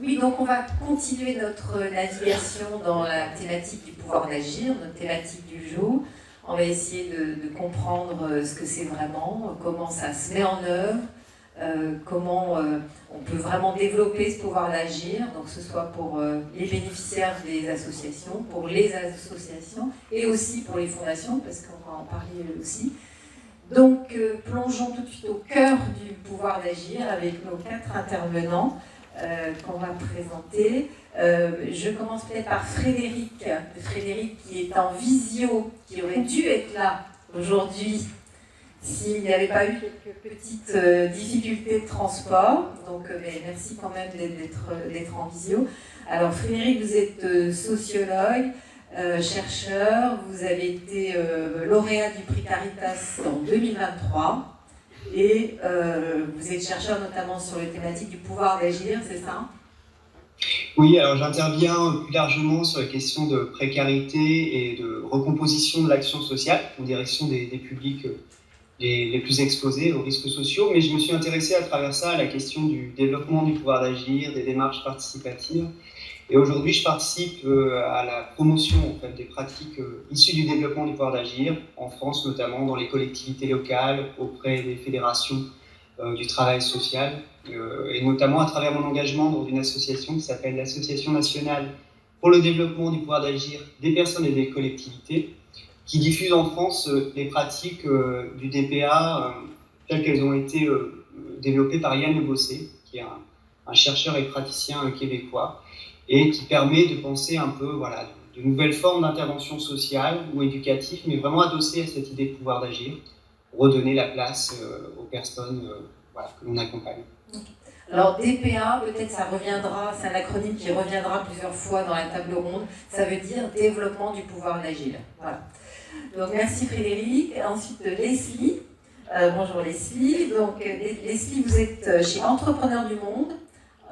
Oui, donc on va continuer notre navigation dans la thématique du pouvoir d'agir, notre thématique du jour. On va essayer de comprendre ce que c'est vraiment, comment ça se met en œuvre, comment on peut vraiment développer ce pouvoir d'agir, donc que ce soit pour les bénéficiaires des associations, pour les associations et aussi pour les fondations, parce qu'on va en parler aussi. Donc plongeons tout de suite au cœur du pouvoir d'agir avec nos 4 intervenants. Qu'on va présenter. Je commence peut-être par Frédéric. Frédéric qui est en visio, qui aurait dû être là aujourd'hui s'il n'y avait pas eu quelques petites difficultés de transport. Donc merci quand même d'être en visio. Alors Frédéric, vous êtes sociologue, chercheur, vous avez été lauréat du prix Caritas en 2023. Et vous êtes chercheur notamment sur les thématiques du pouvoir d'agir, c'est ça? Oui, alors j'interviens plus largement sur la question de précarité et de recomposition de l'action sociale en direction des publics les plus exposés aux risques sociaux, mais je me suis intéressé à travers ça à la question du développement du pouvoir d'agir, des démarches participatives. Et aujourd'hui, je participe à la promotion en fait, des pratiques issues du développement du pouvoir d'agir, en France notamment, dans les collectivités locales, auprès des fédérations du travail social, et notamment à travers mon engagement dans une association qui s'appelle l'Association nationale pour le développement du pouvoir d'agir des personnes et des collectivités, qui diffuse en France les pratiques du DPA telles qu'elles ont été développées par Yann Le Bossé, qui est un chercheur et praticien québécois, et qui permet de penser un peu voilà, de nouvelles formes d'intervention sociale ou éducative, mais vraiment adossées à cette idée de pouvoir d'agir, redonner la place aux personnes voilà, que l'on accompagne. Alors DPA, peut-être ça reviendra, c'est un acronyme qui reviendra plusieurs fois dans la table ronde, ça veut dire développement du pouvoir d'agir. Voilà. Donc merci Frédéric. Ensuite Leslie. Bonjour Leslie. Donc Leslie, vous êtes chez Entrepreneurs du Monde,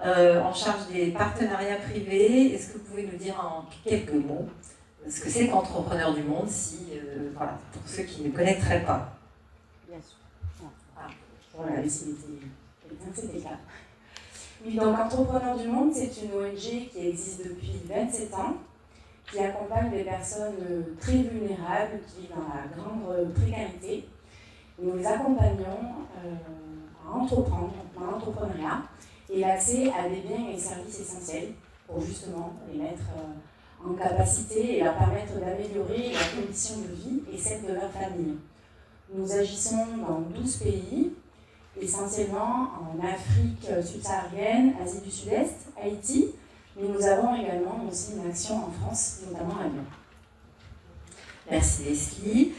en charge des partenariats privés. Est-ce que vous pouvez nous dire en quelques mots ce que c'est qu'Entrepreneurs du Monde, voilà, pour ceux qui ne connaîtraient pas? Bien sûr. Ah, voilà, c'était le cas. Oui, donc Entrepreneurs du Monde, c'est une ONG qui existe depuis 27 ans, qui accompagne des personnes très vulnérables qui vivent dans la grande précarité. Nous les accompagnons à entreprendre, dans l'entrepreneuriat, et l'accès à des biens et services essentiels pour justement les mettre en capacité et leur permettre d'améliorer la condition de vie et celle de leur famille. Nous agissons dans 12 pays, essentiellement en Afrique subsaharienne, Asie du Sud-Est, Haïti, mais nous avons également aussi une action en France, notamment à Lyon. Merci Leslie.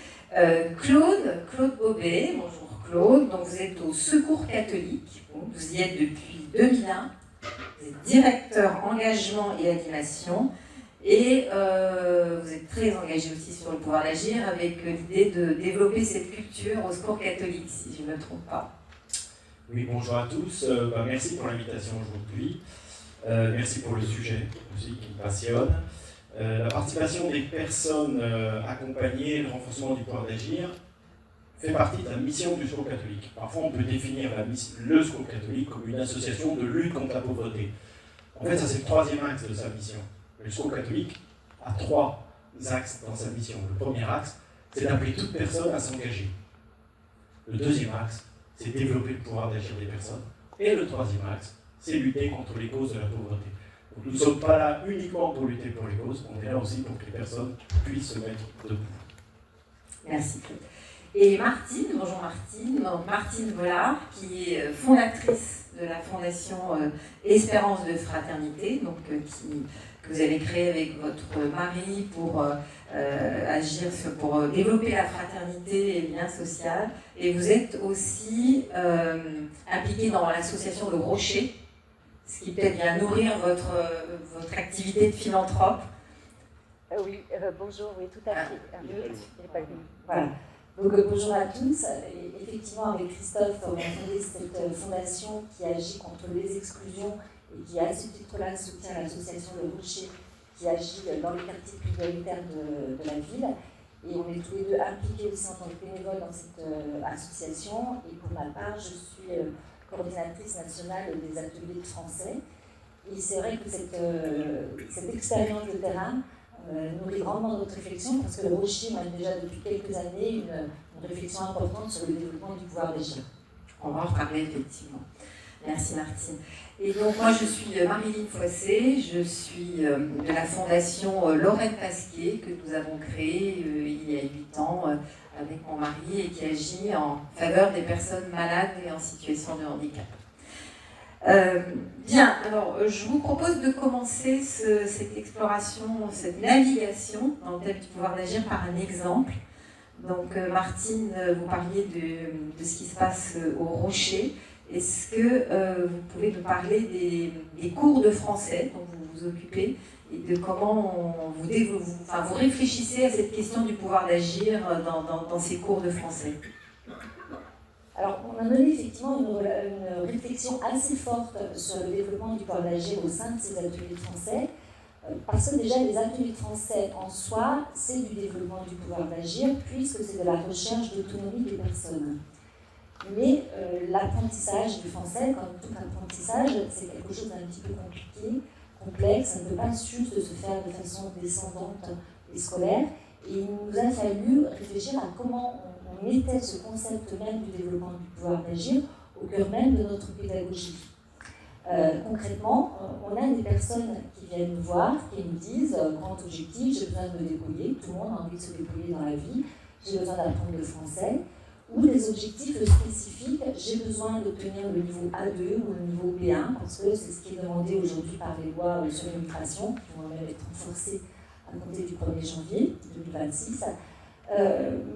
Claude Bobet, bonjour Claude, donc vous êtes au Secours catholique, vous y êtes depuis 2001, vous êtes directeur engagement et animation, et vous êtes très engagé aussi sur le pouvoir d'agir avec l'idée de développer cette culture au Secours catholique, si je ne me trompe pas. Oui, bonjour à tous, merci pour l'invitation aujourd'hui, merci pour le sujet aussi qui me passionne. La participation des personnes accompagnées, le renforcement du pouvoir d'agir, fait partie de la mission du Secours catholique. Parfois, on peut définir le Secours catholique comme une association de lutte contre la pauvreté. En fait, ça c'est le troisième axe de sa mission. Le Secours catholique a 3 axes dans sa mission. Le premier axe, c'est d'appeler toute personne à s'engager. Le deuxième axe, c'est développer le pouvoir d'agir des personnes. Et le troisième axe, c'est lutter contre les causes de la pauvreté. Donc, nous ne sommes pas là uniquement pour lutter pour les causes, on est là aussi pour que les personnes puissent se mettre debout. Merci Claude. Et Martine, bonjour Martine, donc Martine Vollard, qui est fondatrice de la fondation Espérance de Fraternité, donc, que vous avez créée avec votre mari pour agir, pour développer la fraternité et le lien social. Et vous êtes aussi impliquée dans l'association Le Rocher, ce qui peut-être vient nourrir votre activité de philanthrope. Oui, bonjour, oui, tout à fait. Voilà. Donc bonjour à tous. Et effectivement, avec Christophe, on a fondé cette fondation qui agit contre les exclusions et qui, à ce titre-là, soutient l'association Le Rocher, qui agit dans les quartiers prioritaires de la ville. Et on est tous les deux impliqués aussi en tant que bénévoles dans cette association. Et pour ma part, je suis coordinatrice nationale des ateliers de français. Et c'est vrai que cette expérience de terrain nourrit grandement notre réflexion, parce que le Rocher mène déjà depuis quelques années une réflexion importante sur le développement du pouvoir d'agir. On va en reparler effectivement. Merci Martine. Et donc moi je suis Marie-Line Foissé, je suis de la fondation Lorraine Pasquier que nous avons créée il y a 8 ans avec mon mari et qui agit en faveur des personnes malades et en situation de handicap. Bien, alors je vous propose de commencer cette exploration, cette navigation dans le thème du pouvoir d'agir par un exemple. Donc Martine, vous parliez de ce qui se passe au Rocher. Est-ce que vous pouvez nous parler des cours de français dont vous vous occupez et de comment vous réfléchissez à cette question du pouvoir d'agir dans ces cours de français? Alors, on a mené effectivement une réflexion assez forte sur le développement du pouvoir d'agir au sein de ces ateliers de français, parce que déjà les ateliers de français en soi, c'est du développement du pouvoir d'agir, puisque c'est de la recherche d'autonomie des personnes. Mais l'apprentissage du français, comme tout apprentissage, c'est quelque chose d'un petit peu compliqué, complexe, ça ne peut pas juste se faire de façon descendante et scolaire. Et il nous a fallu réfléchir à comment on mettait ce concept même du développement du pouvoir d'agir au cœur même de notre pédagogie. Concrètement, on a des personnes qui viennent nous voir, qui nous disent grand objectif, j'ai besoin de me débrouiller, tout le monde a envie de se débrouiller dans la vie, j'ai besoin d'apprendre le français, ou des objectifs spécifiques, j'ai besoin d'obtenir le niveau A2 ou le niveau B1, parce que c'est ce qui est demandé aujourd'hui par les lois sur l'immigration, qui vont même être renforcées à compter du 1er janvier 2026.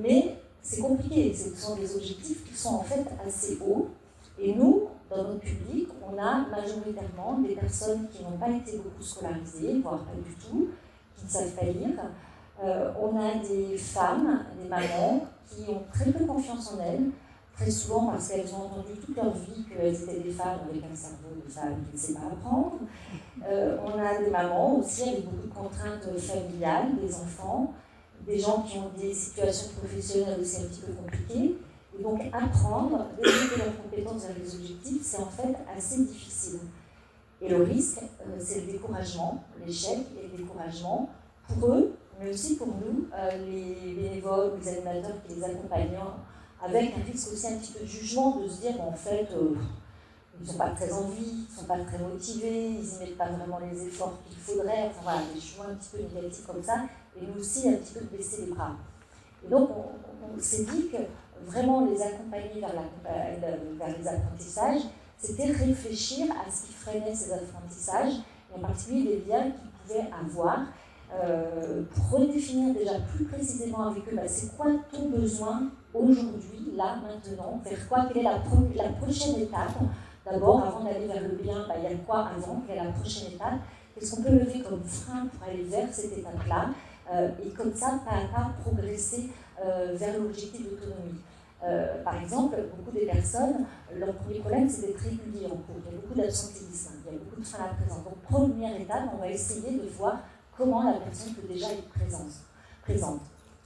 Mais c'est compliqué, ce sont des objectifs qui sont en fait assez hauts. Et nous, dans notre public, on a majoritairement des personnes qui n'ont pas été beaucoup scolarisées, voire pas du tout, qui ne savent pas lire. On a des femmes, des mamans, qui ont très peu confiance en elles, très souvent parce qu'elles ont entendu toute leur vie qu'elles étaient des femmes avec un cerveau de femme qui ne sait pas apprendre. On a des mamans aussi avec beaucoup de contraintes familiales, des enfants, des gens qui ont des situations professionnelles aussi un petit peu compliquées. Et donc apprendre, développer leurs compétences vers les objectifs, c'est en fait assez difficile. Et le risque, c'est le découragement, l'échec et le découragement pour eux, mais aussi pour nous, les bénévoles, les animateurs qui les accompagnent, avec un risque aussi un petit peu de jugement, de se dire en fait, ils n'ont pas très envie, ils ne sont pas très motivés, ils n'y mettent pas vraiment les efforts qu'il faudrait, enfin voilà, des jugements un petit peu négatifs comme ça, et nous aussi un petit peu de baisser les bras. Et donc on s'est dit que vraiment les accompagner vers les apprentissages, c'était réfléchir à ce qui freinait ces apprentissages, et en particulier les liens qu'ils pouvaient avoir, pour redéfinir déjà plus précisément avec eux, c'est quoi ton besoin aujourd'hui, là, maintenant, vers quoi, quelle est la prochaine étape. D'abord, avant d'aller vers le bien, il y a quoi avant, quelle est la prochaine étape, qu'est-ce qu'on peut lever comme frein pour aller vers cette étape-là, et comme ça, pas à pas, progresser vers l'objectif d'autonomie. Par exemple, beaucoup des personnes, leur premier problème, c'est d'être régulier en cours. Il y a beaucoup d'absentéisme, il y a beaucoup de freins à la présence. Donc, première étape, on va essayer de voir comment la personne peut déjà être présente.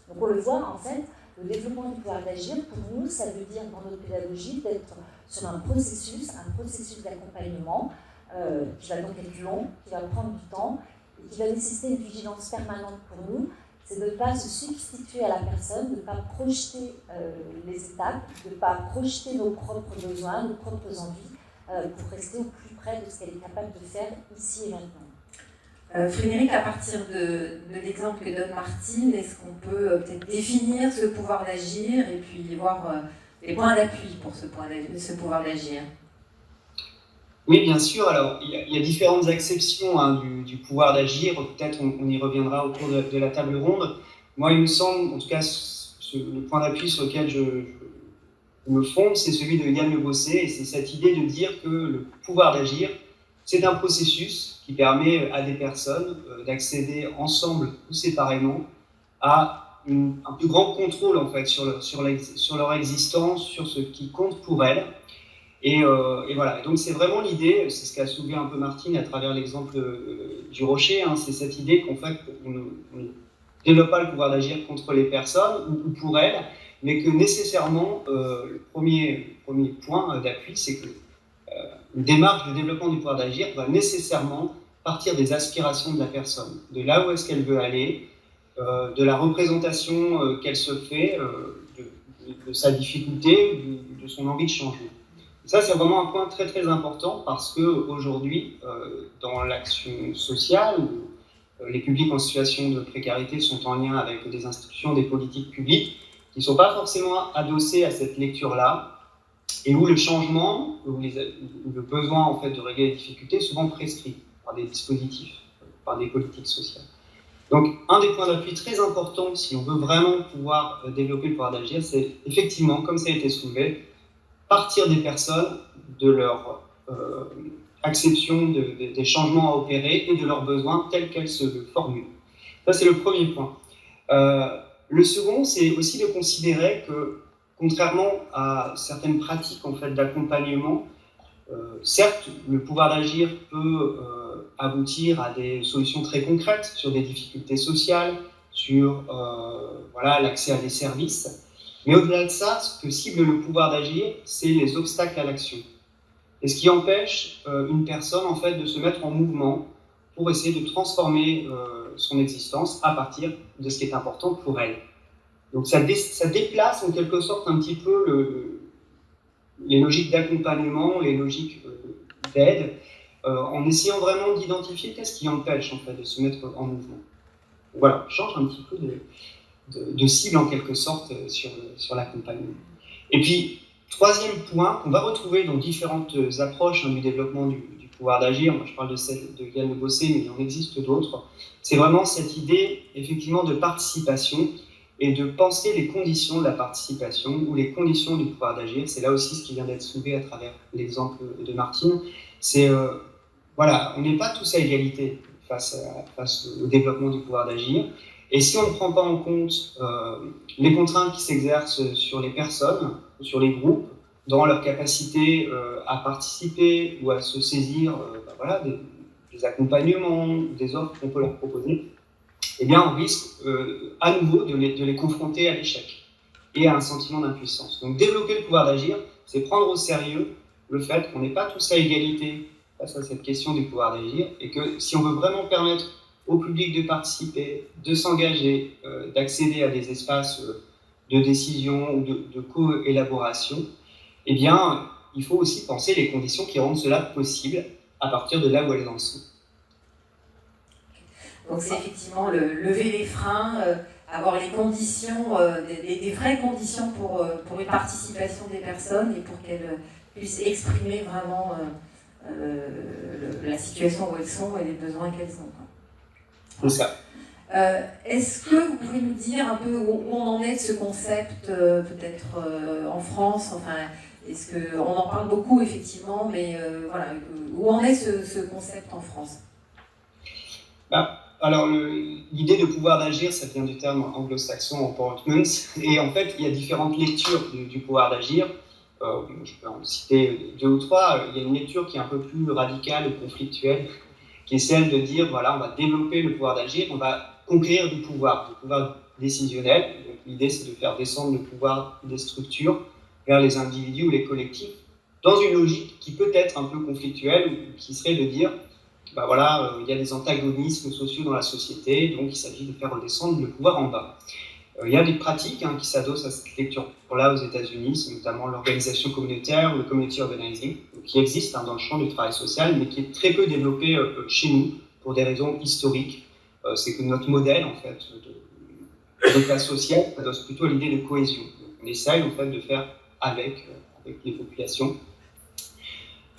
Donc, on le voit, en fait, le développement du pouvoir d'agir, pour nous, ça veut dire, dans notre pédagogie, d'être sur un processus d'accompagnement qui va donc être long, qui va prendre du temps et qui va nécessiter une vigilance permanente pour nous. C'est de ne pas se substituer à la personne, de ne pas projeter les étapes, de ne pas projeter nos propres besoins, nos propres envies, pour rester au plus près de ce qu'elle est capable de faire ici et maintenant. Frédéric, à partir de l'exemple que donne Martine, est-ce qu'on peut peut-être définir ce pouvoir d'agir et puis voir les points d'appui pour ce pouvoir d'agir? Oui, bien sûr. Alors, il y a différentes acceptions du pouvoir d'agir. Peut-être on y reviendra au cours de la table ronde. Moi, il me semble, en tout cas, le point d'appui sur lequel je me fonde, c'est celui de Yann Le Bosset, et c'est cette idée de dire que le pouvoir d'agir, c'est un processus qui permet à des personnes d'accéder ensemble ou séparément à un plus grand contrôle en fait, sur leur existence, sur ce qui compte pour elles. Et voilà, donc c'est vraiment l'idée, c'est ce qu'a soulevé un peu Martine à travers l'exemple du Rocher, c'est cette idée qu'en fait on ne développe pas le pouvoir d'agir contre les personnes ou pour elles, mais que nécessairement le premier point d'appui, c'est que démarche de développement du pouvoir d'agir va nécessairement partir des aspirations de la personne, de là où est-ce qu'elle veut aller, de la représentation qu'elle se fait, de sa difficulté, de son envie de changement. Ça, c'est vraiment un point très très important parce qu'aujourd'hui, dans l'action sociale, les publics en situation de précarité sont en lien avec des institutions, des politiques publiques qui ne sont pas forcément adossées à cette lecture-là et où le changement, où le besoin en fait, de régler les difficultés est souvent prescrit par des dispositifs, par des politiques sociales. Donc, un des points d'appui très importants si on veut vraiment pouvoir développer le pouvoir d'agir, c'est effectivement, comme ça a été soulevé, partir des personnes, de leur acception des changements à opérer et de leurs besoins tels qu'elles se formulent. Ça, c'est le premier point. Le second, c'est aussi de considérer que, contrairement à certaines pratiques en fait, d'accompagnement, certes, le pouvoir d'agir peut aboutir à des solutions très concrètes sur des difficultés sociales, sur voilà, l'accès à des services, mais au-delà de ça, ce que cible le pouvoir d'agir, c'est les obstacles à l'action. Et ce qui empêche une personne en fait, de se mettre en mouvement pour essayer de transformer son existence à partir de ce qui est important pour elle. Donc ça déplace en quelque sorte un petit peu les logiques d'accompagnement, les logiques d'aide, en essayant vraiment d'identifier qu'est-ce qui empêche en fait, de se mettre en mouvement. Voilà, on change un petit peu de cible en quelque sorte sur l'accompagnement. Et puis, troisième point qu'on va retrouver dans différentes approches du développement du pouvoir d'agir, moi je parle de celle de Yann Le Bossé, mais il en existe d'autres, c'est vraiment cette idée effectivement de participation et de penser les conditions de la participation ou les conditions du pouvoir d'agir. C'est là aussi ce qui vient d'être soulevé à travers l'exemple de Martine. C'est, voilà, on n'est pas tous à égalité face au développement du pouvoir d'agir. Et si on ne prend pas en compte les contraintes qui s'exercent sur les personnes, sur les groupes, dans leur capacité à participer ou à se saisir voilà, des accompagnements, des offres qu'on peut leur proposer, eh bien on risque à nouveau de les confronter à l'échec et à un sentiment d'impuissance. Donc développer le pouvoir d'agir, c'est prendre au sérieux le fait qu'on n'est pas tous à égalité face à cette question du pouvoir d'agir et que si on veut vraiment permettre au public de participer, de s'engager, d'accéder à des espaces de décision ou de co-élaboration, eh bien, il faut aussi penser les conditions qui rendent cela possible à partir de là où elles en sont. Donc c'est effectivement lever les freins, avoir les conditions, des vraies conditions pour une participation des personnes et pour qu'elles puissent exprimer vraiment la situation où elles sont et les besoins qu'elles ont. C'est ça. Est-ce que vous pouvez nous dire un peu où on en est de ce concept, peut-être en France, enfin, est-ce qu'on en parle beaucoup effectivement, mais voilà, où en est ce concept en France? Alors, l'idée de pouvoir d'agir, ça vient du terme anglo-saxon empowerment, et en fait, il y a différentes lectures du pouvoir d'agir. Je peux en citer 2 ou 3. Il y a une lecture qui est un peu plus radicale ou conflictuelle, qui est celle de dire, voilà, on va développer le pouvoir d'agir, on va conquérir du pouvoir décisionnel. Donc, l'idée, c'est de faire descendre le pouvoir des structures vers les individus ou les collectifs, dans une logique qui peut être un peu conflictuelle, qui serait de dire, ben voilà, il y a des antagonismes sociaux dans la société, donc il s'agit de faire redescendre le pouvoir en bas. Il y a des pratiques qui s'adossent à cette lecture-là aux États-Unis, notamment l'organisation communautaire ou le community organizing, qui existe dans le champ du travail social, mais qui est très peu développé chez nous pour des raisons historiques. C'est que notre modèle en fait de classe sociale s'adosse plutôt à l'idée de cohésion. Donc, on essaye en fait de faire avec les populations.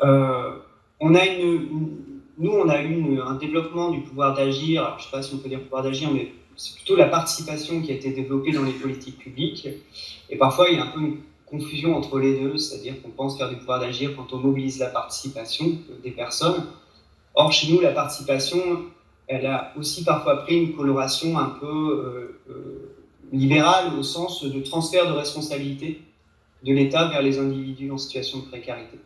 On a un développement du pouvoir d'agir. Alors, je ne sais pas si on peut dire pouvoir d'agir, mais c'est plutôt la participation qui a été développée dans les politiques publiques. Et parfois, il y a un peu une confusion entre les deux, c'est-à-dire qu'on pense faire du pouvoir d'agir quand on mobilise la participation des personnes. Or, chez nous, la participation, elle a aussi parfois pris une coloration un peu libérale, au sens de transfert de responsabilité de l'État vers les individus en situation de précarité.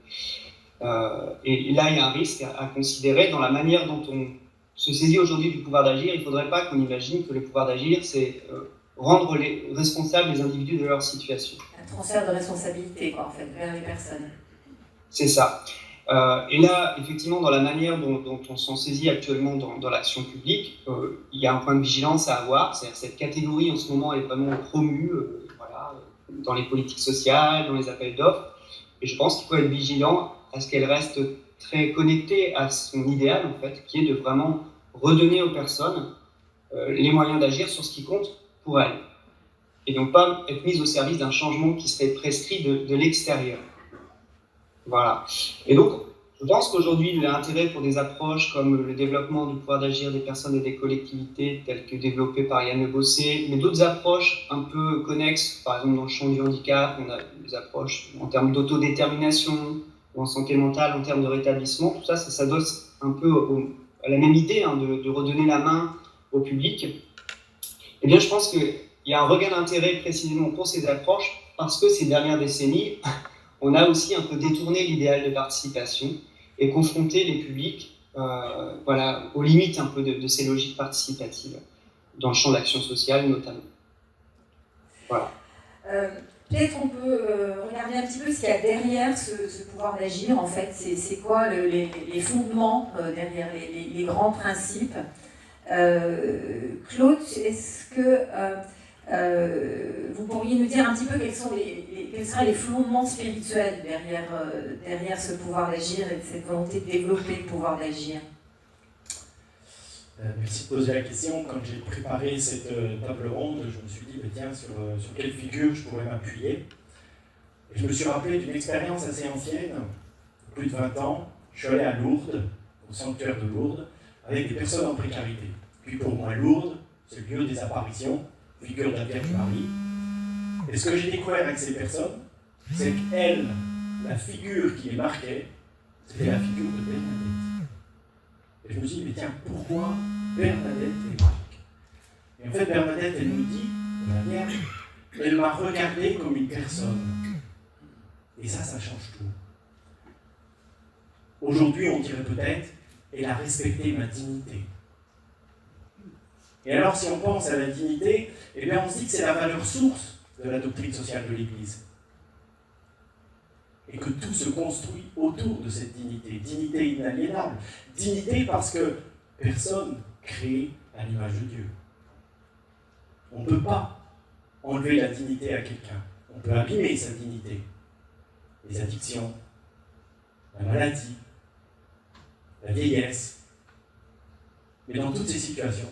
Et là, il y a un risque à considérer dans la manière dont on se saisit aujourd'hui du pouvoir d'agir. Il ne faudrait pas qu'on imagine que le pouvoir d'agir, c'est rendre responsables les individus de leur situation. Un transfert de responsabilité, quoi, en fait, vers les personnes. C'est ça. Et là, effectivement, dans la manière dont on s'en saisit actuellement dans l'action publique, il y a un point de vigilance à avoir. C'est-à-dire cette catégorie, en ce moment, est vraiment promue voilà, dans les politiques sociales, dans les appels d'offres. Et je pense qu'il faut être vigilant à ce qu'elle reste très connectée à son idéal, en fait, qui est de vraiment redonner aux personnes les moyens d'agir sur ce qui compte pour elles. Et donc pas être mise au service d'un changement qui serait prescrit de l'extérieur. Voilà. Et donc, je pense qu'aujourd'hui, il y a intérêt pour des approches comme le développement du pouvoir d'agir des personnes et des collectivités, telles que développées par Yann Le Bossé, mais d'autres approches un peu connexes, par exemple dans le champ du handicap, on a des approches en termes d'autodétermination, ou en santé mentale, en termes de rétablissement, tout ça s'adosse un peu à la même idée de redonner la main au public. Eh bien, je pense qu'il y a un regain d'intérêt précisément pour ces approches, parce que ces dernières décennies, on a aussi un peu détourné l'idéal de participation et confronté les publics voilà, aux limites un peu de ces logiques participatives, dans le champ de l'action sociale notamment. Voilà. Peut-être on peut regarder un petit peu ce qu'il y a derrière ce pouvoir d'agir. En fait, c'est quoi les fondements derrière les grands principes. Claude, est-ce que vous pourriez nous dire un petit peu quels seraient les fondements spirituels derrière ce pouvoir d'agir et cette volonté de développer le pouvoir d'agir? Merci de poser la question. Quand j'ai préparé cette table ronde, je me suis dit, tiens, sur quelle figure je pourrais m'appuyer. Et je me suis rappelé d'une expérience assez ancienne, plus de 20 ans. Je suis allé à Lourdes, au sanctuaire de Lourdes, avec des personnes en précarité. Puis pour moi, Lourdes, c'est le lieu des apparitions, figure de la Vierge Marie. Et ce que j'ai découvert avec ces personnes, c'est qu'elle, la figure qui les marquait, c'était la figure de Bernadette. Et je me suis dit, mais tiens, pourquoi Bernadette les marque? Et en fait, Bernadette, elle nous dit, la Vierge, elle m'a regardé comme une personne. Et ça change tout. Aujourd'hui, on dirait peut-être, elle a respecté ma dignité. Et alors, si on pense à la dignité, eh bien, on se dit que c'est la valeur source de la doctrine sociale de l'Église. Et que tout se construit autour de cette dignité. Dignité inaliénable. Dignité parce que personne crée à l'image de Dieu. On ne peut pas enlever la dignité à quelqu'un. On peut abîmer sa dignité. Les addictions, la maladie, la vieillesse. Mais dans toutes ces situations,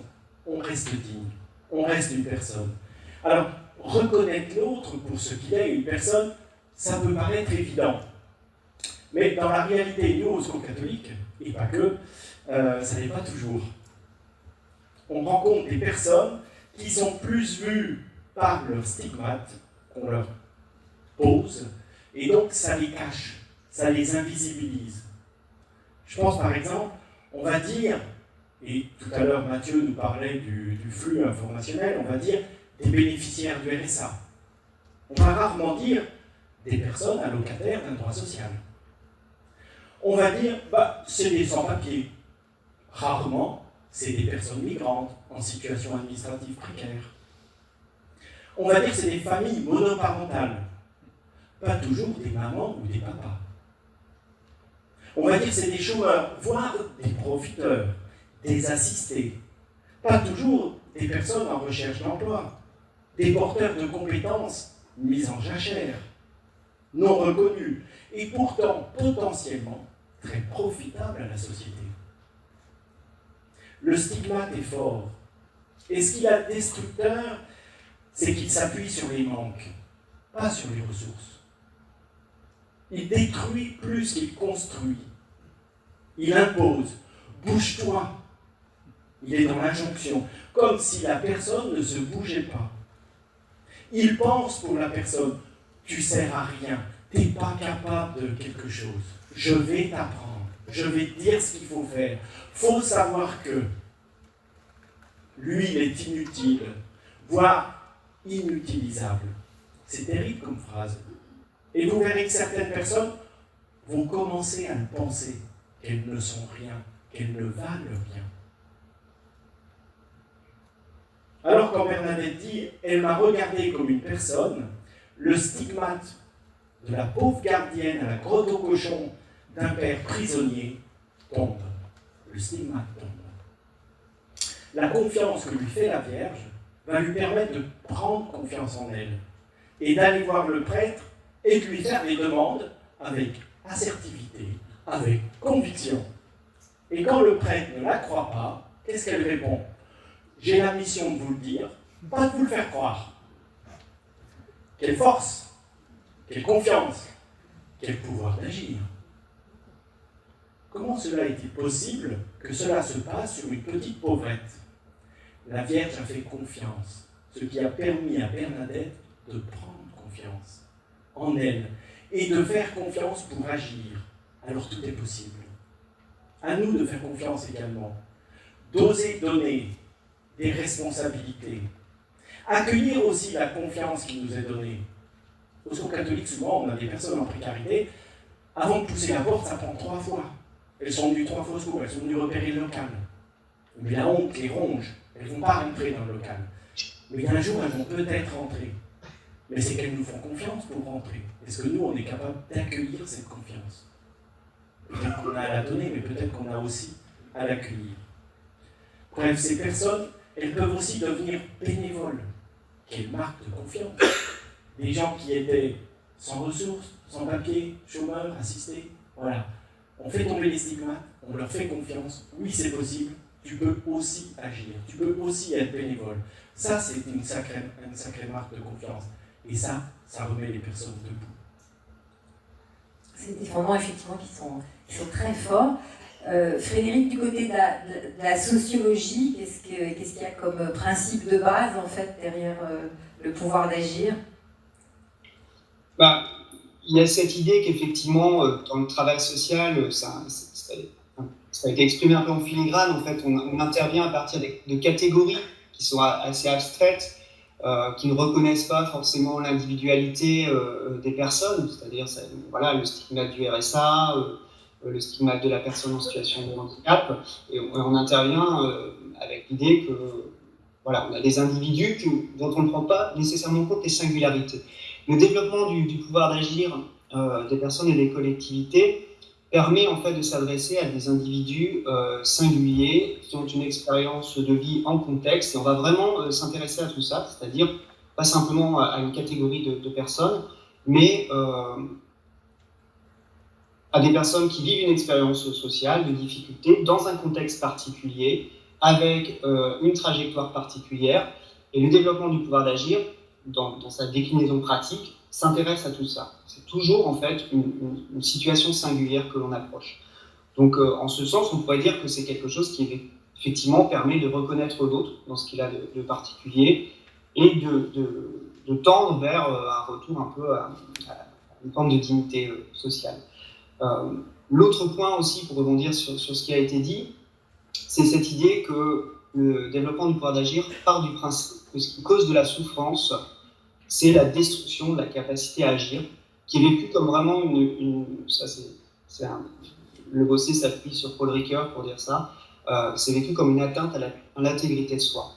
on reste digne, on reste une personne. Alors, reconnaître l'autre pour ce qu'il est, une personne, ça peut paraître évident. Mais dans la réalité, nous, aux secours catholiques, et pas que, ça n'est pas toujours. On rencontre des personnes qui sont plus vues par leurs stigmates qu'on leur pose, et donc ça les cache, ça les invisibilise. Je pense par exemple, on va dire, et tout à l'heure Mathieu nous parlait du flux informationnel, on va dire des bénéficiaires du RSA. On va rarement dire des personnes allocataires d'un droit social. On va dire, c'est des sans-papiers. Rarement, c'est des personnes migrantes en situation administrative précaire. On va dire, c'est des familles monoparentales. Pas toujours des mamans ou des papas. On va dire, c'est des chômeurs, voire des profiteurs, des assistés. Pas toujours des personnes en recherche d'emploi, des porteurs de compétences mises en jachère, non reconnus, et pourtant potentiellement très profitables à la société. Le stigmate est fort. Et ce qu'il a de destructeur, c'est qu'il s'appuie sur les manques, pas sur les ressources. Il détruit plus qu'il construit. Il impose. Bouge-toi. Il est dans l'injonction, comme si la personne ne se bougeait pas. Il pense pour la personne, tu sers à rien, tu n'es pas capable de quelque chose. Je vais t'apprendre, je vais te dire ce qu'il faut faire. Il faut savoir que lui, il est inutile, voire inutilisable. C'est terrible comme phrase. Et vous verrez que certaines personnes vont commencer à le penser, qu'elles ne sont rien, qu'elles ne valent rien. Alors quand Bernadette dit « Elle m'a regardé comme une personne », le stigmate de la pauvre gardienne à la grotte aux cochons d'un père prisonnier tombe. Le stigmate tombe. La confiance que lui fait la Vierge va lui permettre de prendre confiance en elle et d'aller voir le prêtre et de lui faire des demandes avec assertivité, avec conviction. Et quand le prêtre ne la croit pas, qu'est-ce qu'elle répond? J'ai la mission de vous le dire, pas de vous le faire croire. Quelle force, quelle confiance, quel pouvoir d'agir. Comment cela est-il possible que cela se passe sur une petite pauvrette? La Vierge a fait confiance, ce qui a permis à Bernadette de prendre confiance en elle et de faire confiance pour agir. Alors tout est possible. À nous de faire confiance également, d'oser donner des responsabilités, accueillir aussi la confiance qui nous est donnée. Au secours catholique, souvent, on a des personnes en précarité, avant de pousser la porte, ça prend 3 fois. Elles sont venues 3 fois au secours, elles sont venues repérer le local. Mais la honte les ronge, elles ne vont pas rentrer dans le local. Mais un jour, elles vont peut-être rentrer. Mais c'est qu'elles nous font confiance pour rentrer. Est-ce que nous, on est capable d'accueillir cette confiance? Peut-être qu'on a à la donner, mais peut-être qu'on a aussi à l'accueillir. Bref, ces personnes, elles peuvent aussi devenir bénévoles. Quelle marque de confiance! Des gens qui étaient sans ressources, sans papier, chômeurs, assistés, voilà. On fait tomber les stigmates, on leur fait confiance. Oui, c'est possible, tu peux aussi agir, tu peux aussi être bénévole. Ça, c'est une sacrée marque de confiance. Et ça remet les personnes debout. C'est des fondements, effectivement, qui sont très forts. Frédéric, du côté de la sociologie, qu'est-ce qu'il y a comme principe de base, en fait, derrière le pouvoir d'agir? Il y a cette idée qu'effectivement, dans le travail social, ça a été exprimé un peu en filigrane. En fait, on intervient à partir de catégories qui sont assez abstraites, qui ne reconnaissent pas forcément l'individualité des personnes, c'est-à-dire voilà, le stigmate du RSA, le stigmate de la personne en situation de handicap, et on intervient avec l'idée que voilà, on a des individus dont on ne prend pas nécessairement compte des singularités. Le développement du pouvoir d'agir des personnes et des collectivités permet en fait de s'adresser à des individus singuliers qui ont une expérience de vie en contexte, et on va vraiment s'intéresser à tout ça, c'est-à-dire pas simplement à une catégorie de personnes, mais à des personnes qui vivent une expérience sociale de difficulté dans un contexte particulier, avec une trajectoire particulière, et le développement du pouvoir d'agir dans sa déclinaison pratique s'intéresse à tout ça. C'est toujours en fait une situation singulière que l'on approche. Donc en ce sens, on pourrait dire que c'est quelque chose qui effectivement permet de reconnaître l'autre dans ce qu'il a de particulier et de tendre vers un retour un peu à une forme de dignité sociale. L'autre point aussi, pour rebondir sur ce qui a été dit, c'est cette idée que le développement du pouvoir d'agir part du principe que ce qui cause de la souffrance, c'est la destruction de la capacité à agir, qui est vécue comme vraiment le Bossé s'appuie sur Paul Ricoeur pour dire ça, c'est vécu comme une atteinte à l'intégrité de soi,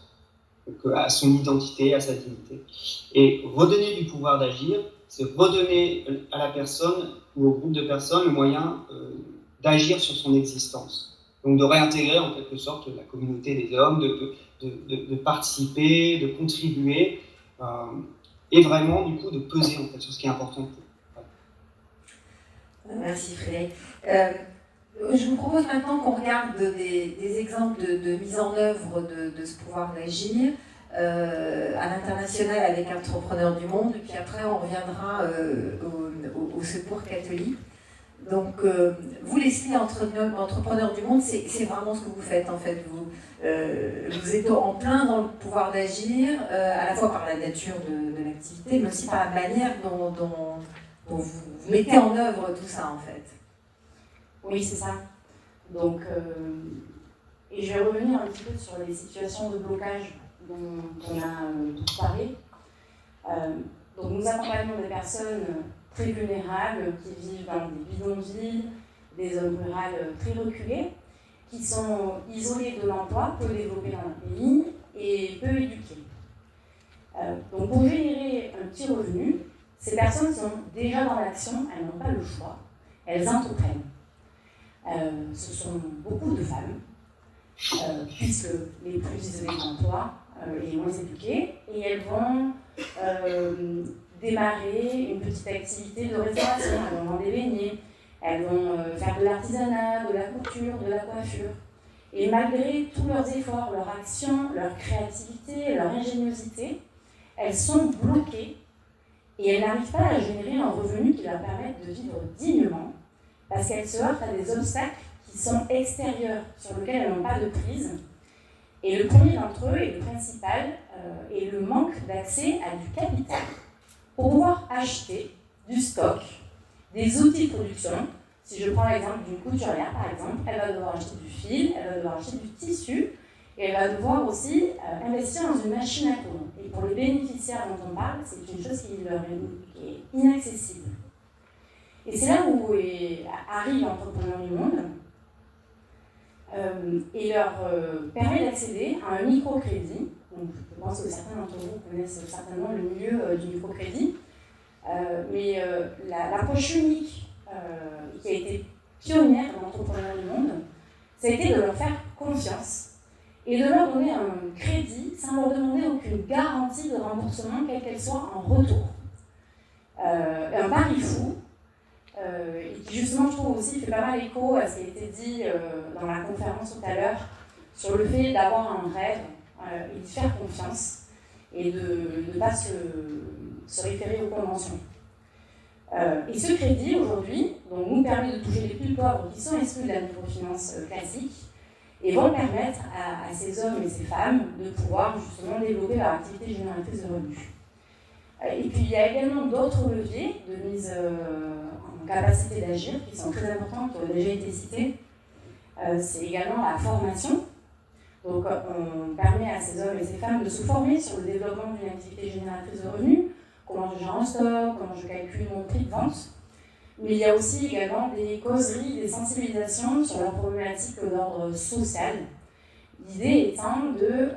donc à son identité, à sa dignité. Et redonner du pouvoir d'agir, c'est redonner à la personne ou au groupe de personnes le moyen d'agir sur son existence. Donc de réintégrer en quelque sorte la communauté des hommes, de participer, de contribuer, et vraiment du coup de peser en fait sur ce qui est important pour eux. Merci Frédéric. Je vous propose maintenant qu'on regarde des exemples de mise en œuvre de ce pouvoir d'agir à l'international avec Entrepreneurs du Monde, et puis après on reviendra au Secours catholique. Donc, vous, Leslie, Entrepreneurs du Monde, c'est vraiment ce que vous faites, en fait. Vous êtes en plein dans le pouvoir d'agir, à la fois par la nature de l'activité, mais aussi par la manière dont vous mettez en œuvre tout ça, en fait. Oui, c'est ça. Donc, et je vais revenir un petit peu sur les situations de blocage dont on a tout parlé. Donc, nous accompagnons des personnes très vulnérables, qui vivent dans des bidonvilles, des zones rurales très reculées, qui sont isolées de l'emploi, peu développées dans le pays et peu éduquées. Donc pour générer un petit revenu, ces personnes sont déjà dans l'action, elles n'ont pas le choix, elles entreprennent. Ce sont beaucoup de femmes, puisque les plus isolées de l'emploi, les moins éduquées, et elles vont démarrer une petite activité de restauration, elles vont vendre des beignets, elles vont faire de l'artisanat, de la couture, de la coiffure. Et malgré tous leurs efforts, leur action, leur créativité, leur ingéniosité, elles sont bloquées et elles n'arrivent pas à générer un revenu qui leur permette de vivre dignement parce qu'elles se heurtent à des obstacles qui sont extérieurs, sur lesquels elles n'ont pas de prise. Et le premier d'entre eux, et le principal, est le manque d'accès à du capital pour pouvoir acheter du stock, des outils de production. Si je prends l'exemple d'une couturière, par exemple, elle va devoir acheter du fil, elle va devoir acheter du tissu, et elle va devoir aussi investir dans une machine à coudre. Et pour les bénéficiaires dont on parle, c'est une chose qui leur est inaccessible. Et c'est là où arrive l'entrepreneur du monde et leur permet d'accéder à un microcrédit. Donc, je pense que certains d'entre vous connaissent certainement le milieu du microcrédit. Mais l'approche unique qui a été pionnière dans l'entrepreneuriat du monde, ça a été de leur faire confiance et de leur donner un crédit sans leur demander aucune garantie de remboursement, quelle qu'elle soit, en retour. Un pari fou, et qui justement, je trouve aussi, fait pas mal écho à ce qui a été dit dans la conférence tout à l'heure, sur le fait d'avoir un rêve et de faire confiance et de ne pas se référer aux conventions. Et ce crédit, aujourd'hui, nous permet de toucher les plus pauvres qui sont exclus de la microfinance classique et vont permettre à ces hommes et ces femmes de pouvoir justement développer leur activité génératrice de revenus. Et puis il y a également d'autres leviers de mise en capacité d'agir qui sont très importants, qui ont déjà été cités. C'est également la formation. Donc on permet à ces hommes et ces femmes de se former sur le développement d'une activité génératrice de revenus, comment je gère un stock, comment je calcule mon prix de vente. Mais il y a aussi également des causeries, des sensibilisations sur leurs problématiques d'ordre social. L'idée étant de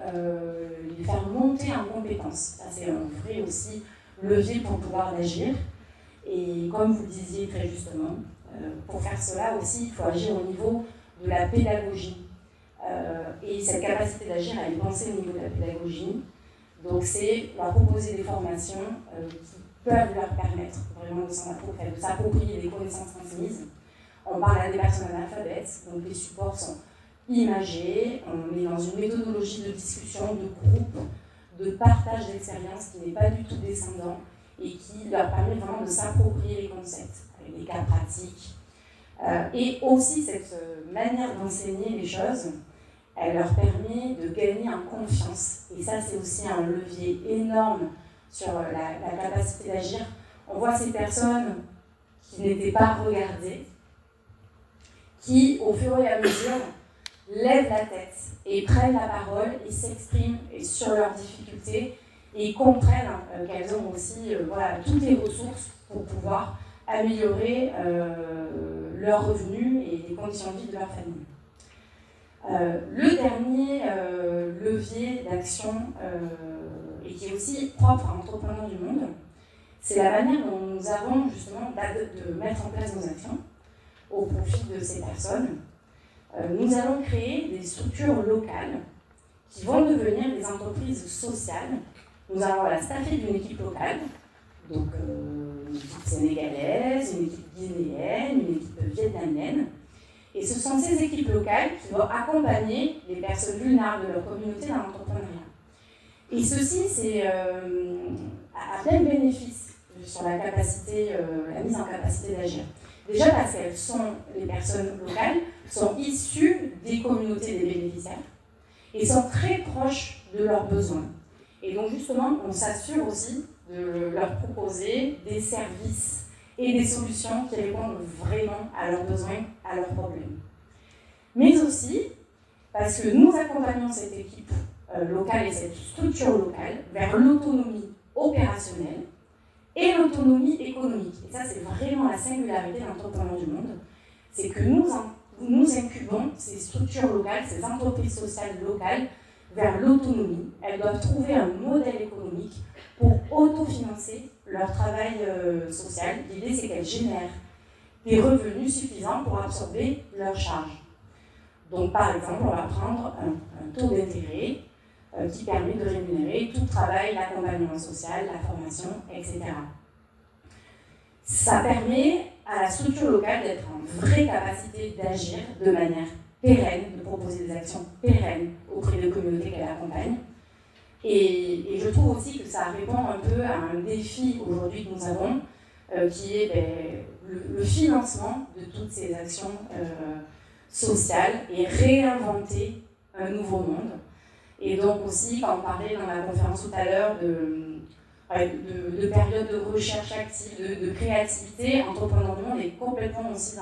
les faire monter en compétences. Ça, c'est un vrai aussi levier pour pouvoir agir. Et comme vous le disiez très justement, pour faire cela aussi, il faut agir au niveau de la pédagogie. Et cette capacité d'agir, elle est pensée au niveau de la pédagogie. Donc c'est leur proposer des formations qui peuvent leur permettre vraiment de s'approprier les connaissances transmises. On parle à des personnes analphabètes, donc les supports sont imagés, on est dans une méthodologie de discussion, de groupe, de partage d'expériences qui n'est pas du tout descendant et qui leur permet vraiment de s'approprier les concepts, avec des cas pratiques. Et aussi cette manière d'enseigner les choses, elle leur permet de gagner en confiance. Et ça, c'est aussi un levier énorme sur la capacité d'agir. On voit ces personnes qui n'étaient pas regardées, qui, au fur et à mesure, lèvent la tête et prennent la parole et s'expriment sur leurs difficultés et comprennent qu'elles ont aussi toutes les ressources pour pouvoir améliorer leurs revenus et les conditions de vie de leur famille. Le dernier levier d'action, et qui est aussi propre à l'entrepreneur du monde, c'est la manière dont nous avons justement de mettre en place nos actions au profit de ces personnes. Nous allons créer des structures locales qui vont devenir des entreprises sociales. Nous allons staffer d'une équipe locale, donc une équipe sénégalaise, une équipe guinéenne, une équipe vietnamienne. Et ce sont ces équipes locales qui vont accompagner les personnes vulnérables de leur communauté dans l'entrepreneuriat. Et ceci, c'est à plein bénéfice sur la mise en capacité d'agir. Déjà parce qu'elles sont, les personnes locales, sont issues des communautés des bénéficiaires et sont très proches de leurs besoins. Et donc justement, on s'assure aussi de leur proposer des services et des solutions qui répondent vraiment à leurs besoins, à leurs problèmes. Mais aussi parce que nous accompagnons cette équipe locale et cette structure locale vers l'autonomie opérationnelle et l'autonomie économique. Et ça, c'est vraiment la singularité de l'entrepreneur du monde. C'est que nous incubons ces structures locales, ces entreprises sociales locales vers l'autonomie. Elles doivent trouver un modèle économique pour autofinancer leur travail social. L'idée, c'est qu'elles génèrent des revenus suffisants pour absorber leurs charges. Donc par exemple, on va prendre un taux d'intérêt qui permet de rémunérer tout le travail, l'accompagnement social, la formation, etc. Ça permet à la structure locale d'être en vraie capacité d'agir de manière pérenne, de proposer des actions pérennes auprès des communautés qu'elle accompagne. Et je trouve aussi que ça répond un peu à un défi aujourd'hui que nous avons, qui est le financement de toutes ces actions sociales et réinventer un nouveau monde. Et donc aussi, quand on parlait dans la conférence tout à l'heure de période de recherche active, de créativité, Entrepreneurs du Monde est complètement aussi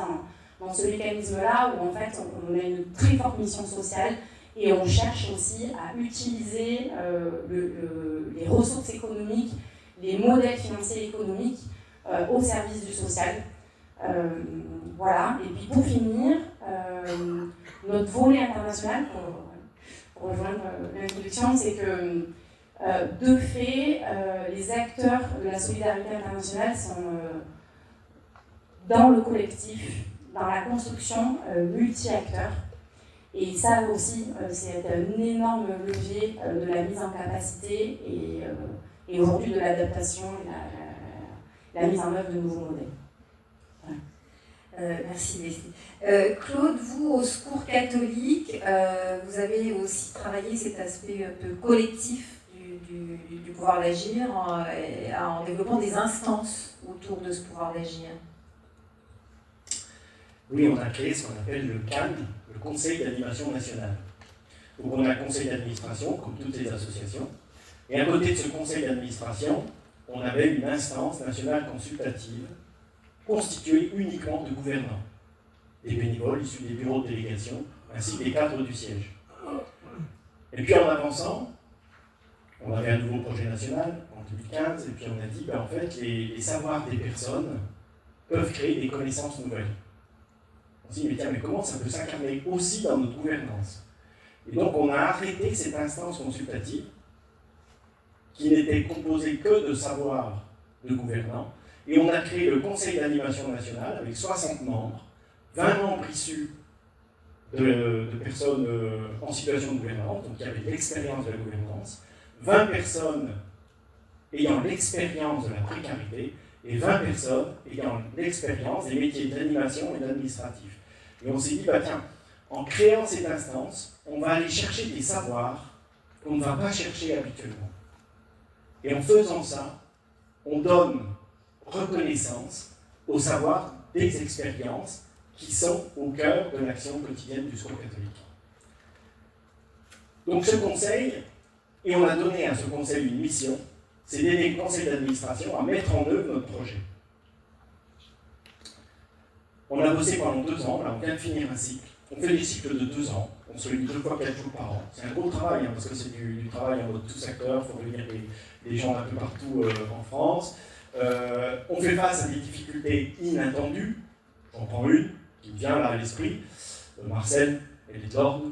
dans ce mécanisme-là où en fait on a une très forte mission sociale et on cherche aussi à utiliser les ressources économiques, les modèles financiers économiques au service du social. Voilà, et puis pour finir, notre volet international, pour rejoindre l'introduction, c'est que de fait, les acteurs de la solidarité internationale sont dans le collectif, dans la construction multi-acteurs. Et ça aussi, c'est un énorme levier de la mise en capacité et aujourd'hui de l'adaptation et la mise en œuvre de nouveaux modèles. Voilà. Merci Leslie. Claude, vous, au Secours catholique, vous avez aussi travaillé cet aspect un peu collectif du pouvoir d'agir en développant des instances autour de ce pouvoir d'agir. Oui, on a créé ce qu'on appelle le CAN, le Conseil d'animation nationale. Donc on a un conseil d'administration, comme toutes les associations, et à côté de ce conseil d'administration, on avait une instance nationale consultative constituée uniquement de gouvernants, des bénévoles issus des bureaux de délégation, ainsi que des cadres du siège. Et puis en avançant, on avait un nouveau projet national en 2015, et puis on a dit, en fait, les savoirs des personnes peuvent créer des connaissances nouvelles. On s'est dit, mais comment ça peut s'incarner aussi dans notre gouvernance? Et donc on a arrêté cette instance consultative qui n'était composée que de savoirs de gouvernants, et on a créé le Conseil d'animation nationale avec 60 membres, 20 membres issus de personnes en situation de gouvernance, donc qui avaient l'expérience de la gouvernance, 20 personnes ayant l'expérience de la précarité, et 20 personnes ayant l'expérience des métiers d'animation et d'administratif. Et on s'est dit, tiens, en créant cette instance, on va aller chercher des savoirs qu'on ne va pas chercher habituellement. Et en faisant ça, on donne reconnaissance aux savoirs des expériences qui sont au cœur de l'action quotidienne du Secours catholique. Donc ce conseil, et on a donné à ce conseil une mission, c'est d'aider le conseil d'administration à mettre en œuvre notre projet. On a bossé pendant 2 ans, là on vient de finir un cycle. On fait des cycles de 2 ans, on se réunit 2 fois 4 jours par an. C'est un gros travail, parce que c'est du travail en mode tous acteurs, il faut réunir des gens un peu partout en France. On fait face à des difficultés inattendues. J'en prends une qui me vient là à l'esprit. Marcel, elle est d'Orne.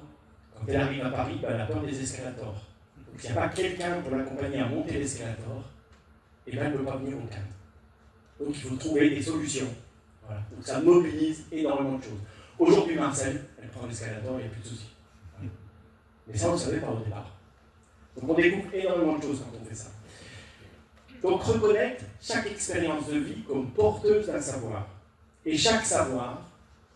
Quand elle arrive à Paris, elle a peur des escalators. Donc s'il n'y a pas quelqu'un pour l'accompagner à monter l'escalator, elle ne peut pas venir au CAN. Donc il faut trouver des solutions. Voilà. Donc ça mobilise énormément de choses. Aujourd'hui, Marcel, elle prend l'escalator, il n'y a plus de soucis. Mais ça, on ne le savait pas au départ. Donc on découvre énormément de choses quand on fait ça. Donc reconnaître chaque expérience de vie comme porteuse d'un savoir. Et chaque savoir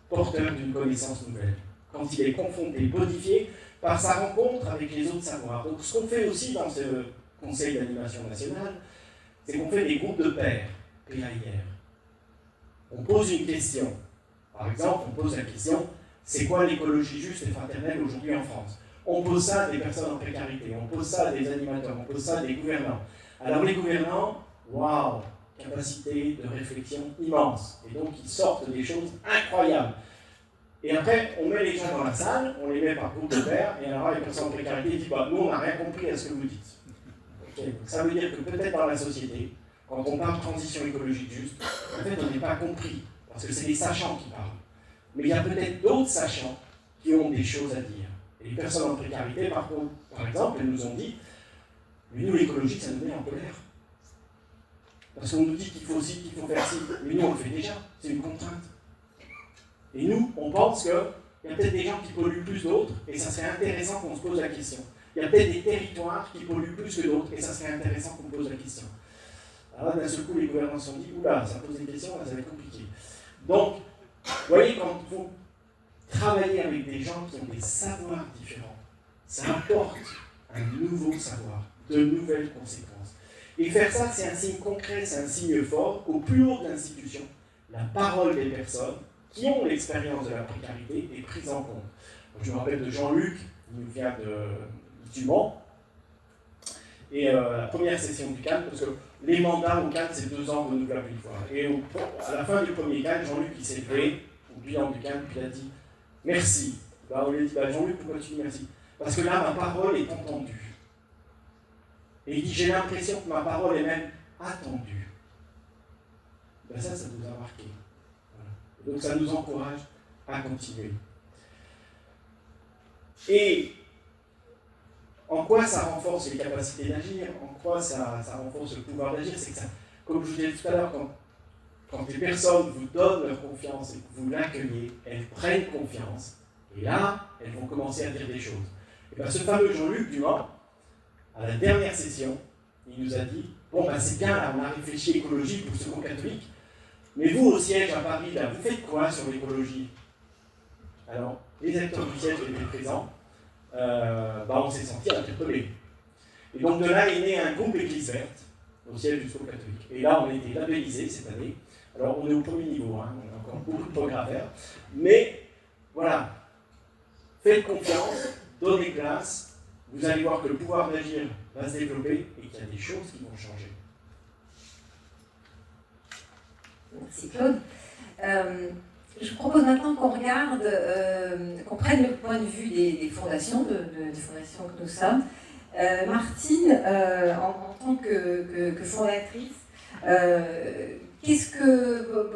porteur d'une connaissance nouvelle. Quand il est confronté, modifié par sa rencontre avec les autres savoirs. Donc ce qu'on fait aussi dans ce Conseil d'animation nationale, c'est qu'on fait des groupes de pairs, PAIR. On pose une question. Par exemple, on pose la question, c'est quoi l'écologie juste et fraternelle aujourd'hui en France? On pose ça à des personnes en précarité, on pose ça à des animateurs, on pose ça à des gouvernants. Alors les gouvernants, waouh, capacité de réflexion immense. Et donc ils sortent des choses incroyables. Et après, on met les gens dans la salle, on les met par groupe de pairs, et alors les personnes en précarité disent, nous on n'a rien compris à ce que vous dites. Okay. Donc, ça veut dire que peut-être dans la société, quand on parle de transition écologique juste, en fait on n'est pas compris, parce que c'est les sachants qui parlent. Mais il y a peut-être d'autres sachants qui ont des choses à dire. Et les personnes en précarité, par contre, par exemple, elles nous ont dit, mais nous l'écologie, ça nous met en colère. Parce qu'on nous dit qu'il faut aussi, qu'il faut faire ci. Mais nous on le fait déjà, c'est une contrainte. Et nous, on pense qu'il y a peut-être des gens qui polluent plus d'autres, et ça serait intéressant qu'on se pose la question. Il y a peut-être des territoires qui polluent plus que d'autres, et ça serait intéressant qu'on pose la question. Alors là, d'un seul coup, les gouvernements se sont dit, oula, ça pose des questions, là, ça va être compliqué. Donc, vous voyez, quand vous travaillez avec des gens qui ont des savoirs différents, ça apporte un nouveau savoir, de nouvelles conséquences. Et faire ça, c'est un signe concret, c'est un signe fort. Au plus haut de l'institution, la parole des personnes qui ont l'expérience de la précarité est prise en compte. Donc, je me rappelle de Jean-Luc, il nous vient du Mans, et la première session du CAN, parce que les mandats au CAN, c'est 2 ans renouvelables une fois. Et à la fin du premier CAN, Jean-Luc, il s'est levé au bilan du CAN, puis il a dit « Merci ». On lui a dit « Jean-Luc, pourquoi tu dis merci ?» Parce que là, ma parole est entendue. Et il dit « J'ai l'impression que ma parole est même attendue ». Ça nous a marqué. Voilà. Donc ça nous encourage à continuer. Et en quoi ça renforce les capacités d'agir? En quoi ça renforce le pouvoir d'agir? C'est que ça, comme je vous disais tout à l'heure, quand les personnes vous donnent leur confiance et que vous l'accueillez, elles prennent confiance. Et là, elles vont commencer à dire des choses. Et bien ce fameux Jean-Luc Dumont, à la dernière session, il nous a dit « Bon, c'est bien, là, on a réfléchi écologie pour le Secours catholique, mais vous, au siège à Paris, là, vous faites quoi sur l'écologie ?» Alors, les acteurs du siège étaient présents, on s'est senti interpellés. Et donc de là est né un groupe Église verte, au siège du Secours catholique. Et là, on a été labellisés cette année. Alors, on est au premier niveau, on a encore beaucoup de progrès à faire, mais voilà, faites confiance, donnez place, vous allez voir que le pouvoir d'agir va se développer et qu'il y a des choses qui vont changer. Merci Claude. Je vous propose maintenant qu'on regarde, qu'on prenne le point de vue des fondations, des fondations que nous sommes. Martine, en tant que fondatrice,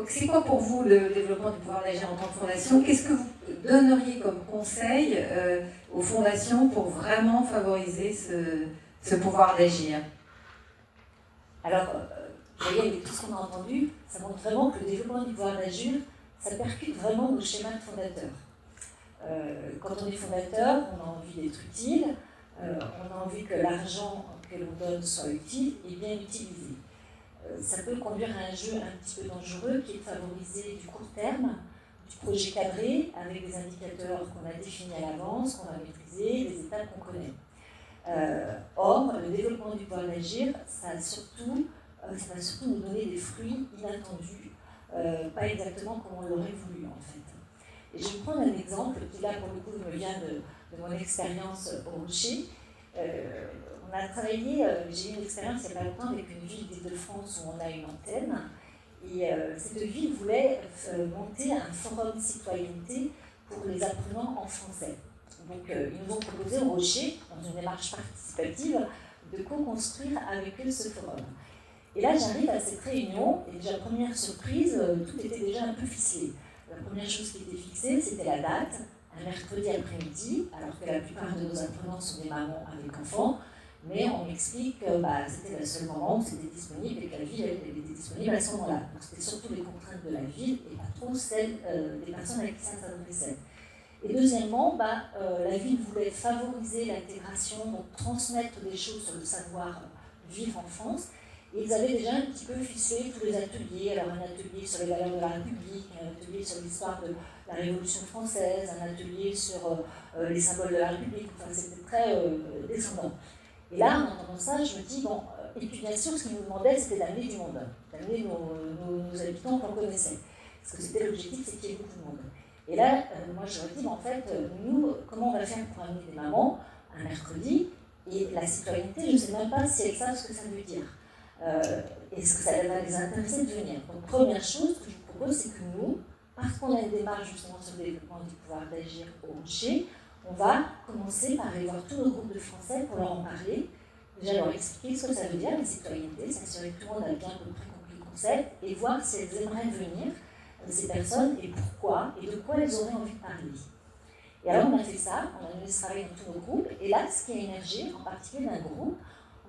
c'est quoi pour vous le développement du pouvoir d'agir en tant que fondation? Qu'est-ce que vous donneriez comme conseil aux fondations pour vraiment favoriser ce pouvoir d'agir? Alors, vous voyez, avec tout ce qu'on a entendu, ça montre vraiment que le développement du pouvoir d'agir, ça percute vraiment nos schémas de fondateurs. Quand on est fondateur, on a envie d'être utile, on a envie que l'argent que l'on donne soit utile et bien utilisé. Ça peut conduire à un jeu un petit peu dangereux qui est de favoriser du court terme, du projet cadré avec des indicateurs qu'on a définis à l'avance, qu'on a maîtrisés, des étapes qu'on connaît. Or, le développement du pouvoir d'agir, ça va surtout nous donner des fruits inattendus, pas exactement comme on l'aurait voulu en fait. Et je vais prendre un exemple qui là pour le coup me vient de mon expérience au Rocher. On a travaillé, j'ai eu une expérience il n'y a pas longtemps avec une ville d'Île-de-France où on a une antenne. Et cette ville voulait monter un forum de citoyenneté pour les apprenants en français. Donc ils nous ont proposé au Rocher, dans une démarche participative, de co-construire avec eux ce forum. Et là j'arrive à cette réunion, et déjà première surprise, tout était déjà un peu ficelé. La première chose qui était fixée, c'était la date, un mercredi après-midi, alors que la plupart de nos apprenants sont des mamans avec enfants, mais on m'explique que c'était le seul moment où c'était disponible et que la ville elle était disponible à ce moment-là. Donc c'était surtout les contraintes de la ville et pas trop celles des personnes avec qui ça s'adressait. Et deuxièmement, la ville voulait favoriser l'intégration, donc transmettre des choses sur le savoir vivre en France. Et ils avaient déjà un petit peu ficelé tous les ateliers, alors un atelier sur les valeurs de la République, un atelier sur l'histoire de la Révolution française, un atelier sur les symboles de la République, enfin c'était très descendant. Et là, en entendant ça, je me dis, et puis bien sûr, ce qu'ils nous demandaient, c'était d'amener du monde, d'amener nos habitants qu'on connaissait. Parce que c'était l'objectif, c'est qu'il y ait beaucoup de monde. Et là, moi je leur dis, en fait, nous, comment on va faire pour amener des mamans un mercredi? Et la citoyenneté, je ne sais même pas si elles savent ce que ça veut dire. Est-ce que ça va les intéresser de venir? Donc première chose que je vous propose, c'est que nous, parce qu'on a une démarche justement sur le développement du pouvoir d'agir au Rocher, on va commencer par aller voir tous nos groupes de Français pour leur en parler, déjà leur expliquer ce que ça veut dire, la citoyenneté, s'assurer que tout le monde a bien à peu près compris le concept, et voir si elles aimeraient venir, ces personnes, et pourquoi, et de quoi elles auraient envie de parler. Et alors on a fait ça, on a mené ce travail dans tous nos groupes, et là, ce qui a émergé, en particulier d'un groupe,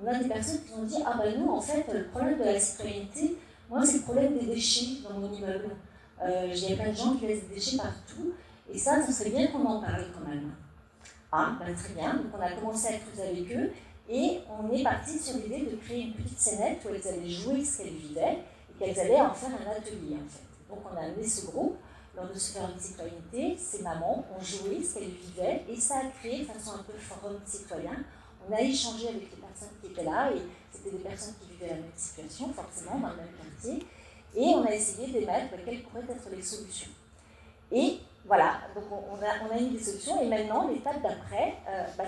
on a des personnes qui ont dit « Ah nous, en fait, le problème de la citoyenneté, moi, c'est le problème des déchets dans mon immeuble. il y a plein de gens qui laissent des déchets partout, et ça serait bien qu'on en parle quand même. Ah, ben très bien, donc on a commencé à creuser avec eux, et on est parti sur l'idée de créer une petite scénette où elles allaient jouer ce qu'elles vivaient, et qu'elles allaient en faire un atelier en fait. Donc on a amené ce groupe, lors de ce forum de citoyenneté, ces mamans ont joué ce qu'elles vivaient, et ça a créé de façon un peu forum citoyen. On a échangé avec les personnes qui étaient là, et c'était des personnes qui vivaient la même situation, forcément, dans le même quartier, et on a essayé d'émettre quelles pourraient être les solutions. Et voilà, donc on a mis des solutions, et maintenant, l'étape d'après,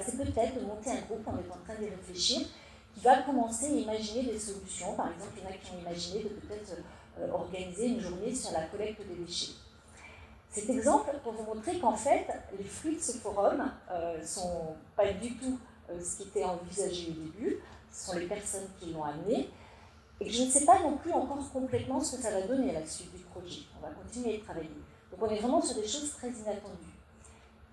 c'est peut-être de monter un groupe, on est en train d'y réfléchir, qui va commencer à imaginer des solutions. Par exemple, il y en a qui ont imaginé de peut-être organiser une journée sur la collecte des déchets. Cet exemple pour vous montrer qu'en fait, les fruits de ce forum ne sont pas du tout ce qui était envisagé au début, ce sont les personnes qui l'ont amené, et que je ne sais pas non plus encore complètement ce que ça va donner à la suite du projet. On va continuer à y travailler. Donc on est vraiment sur des choses très inattendues.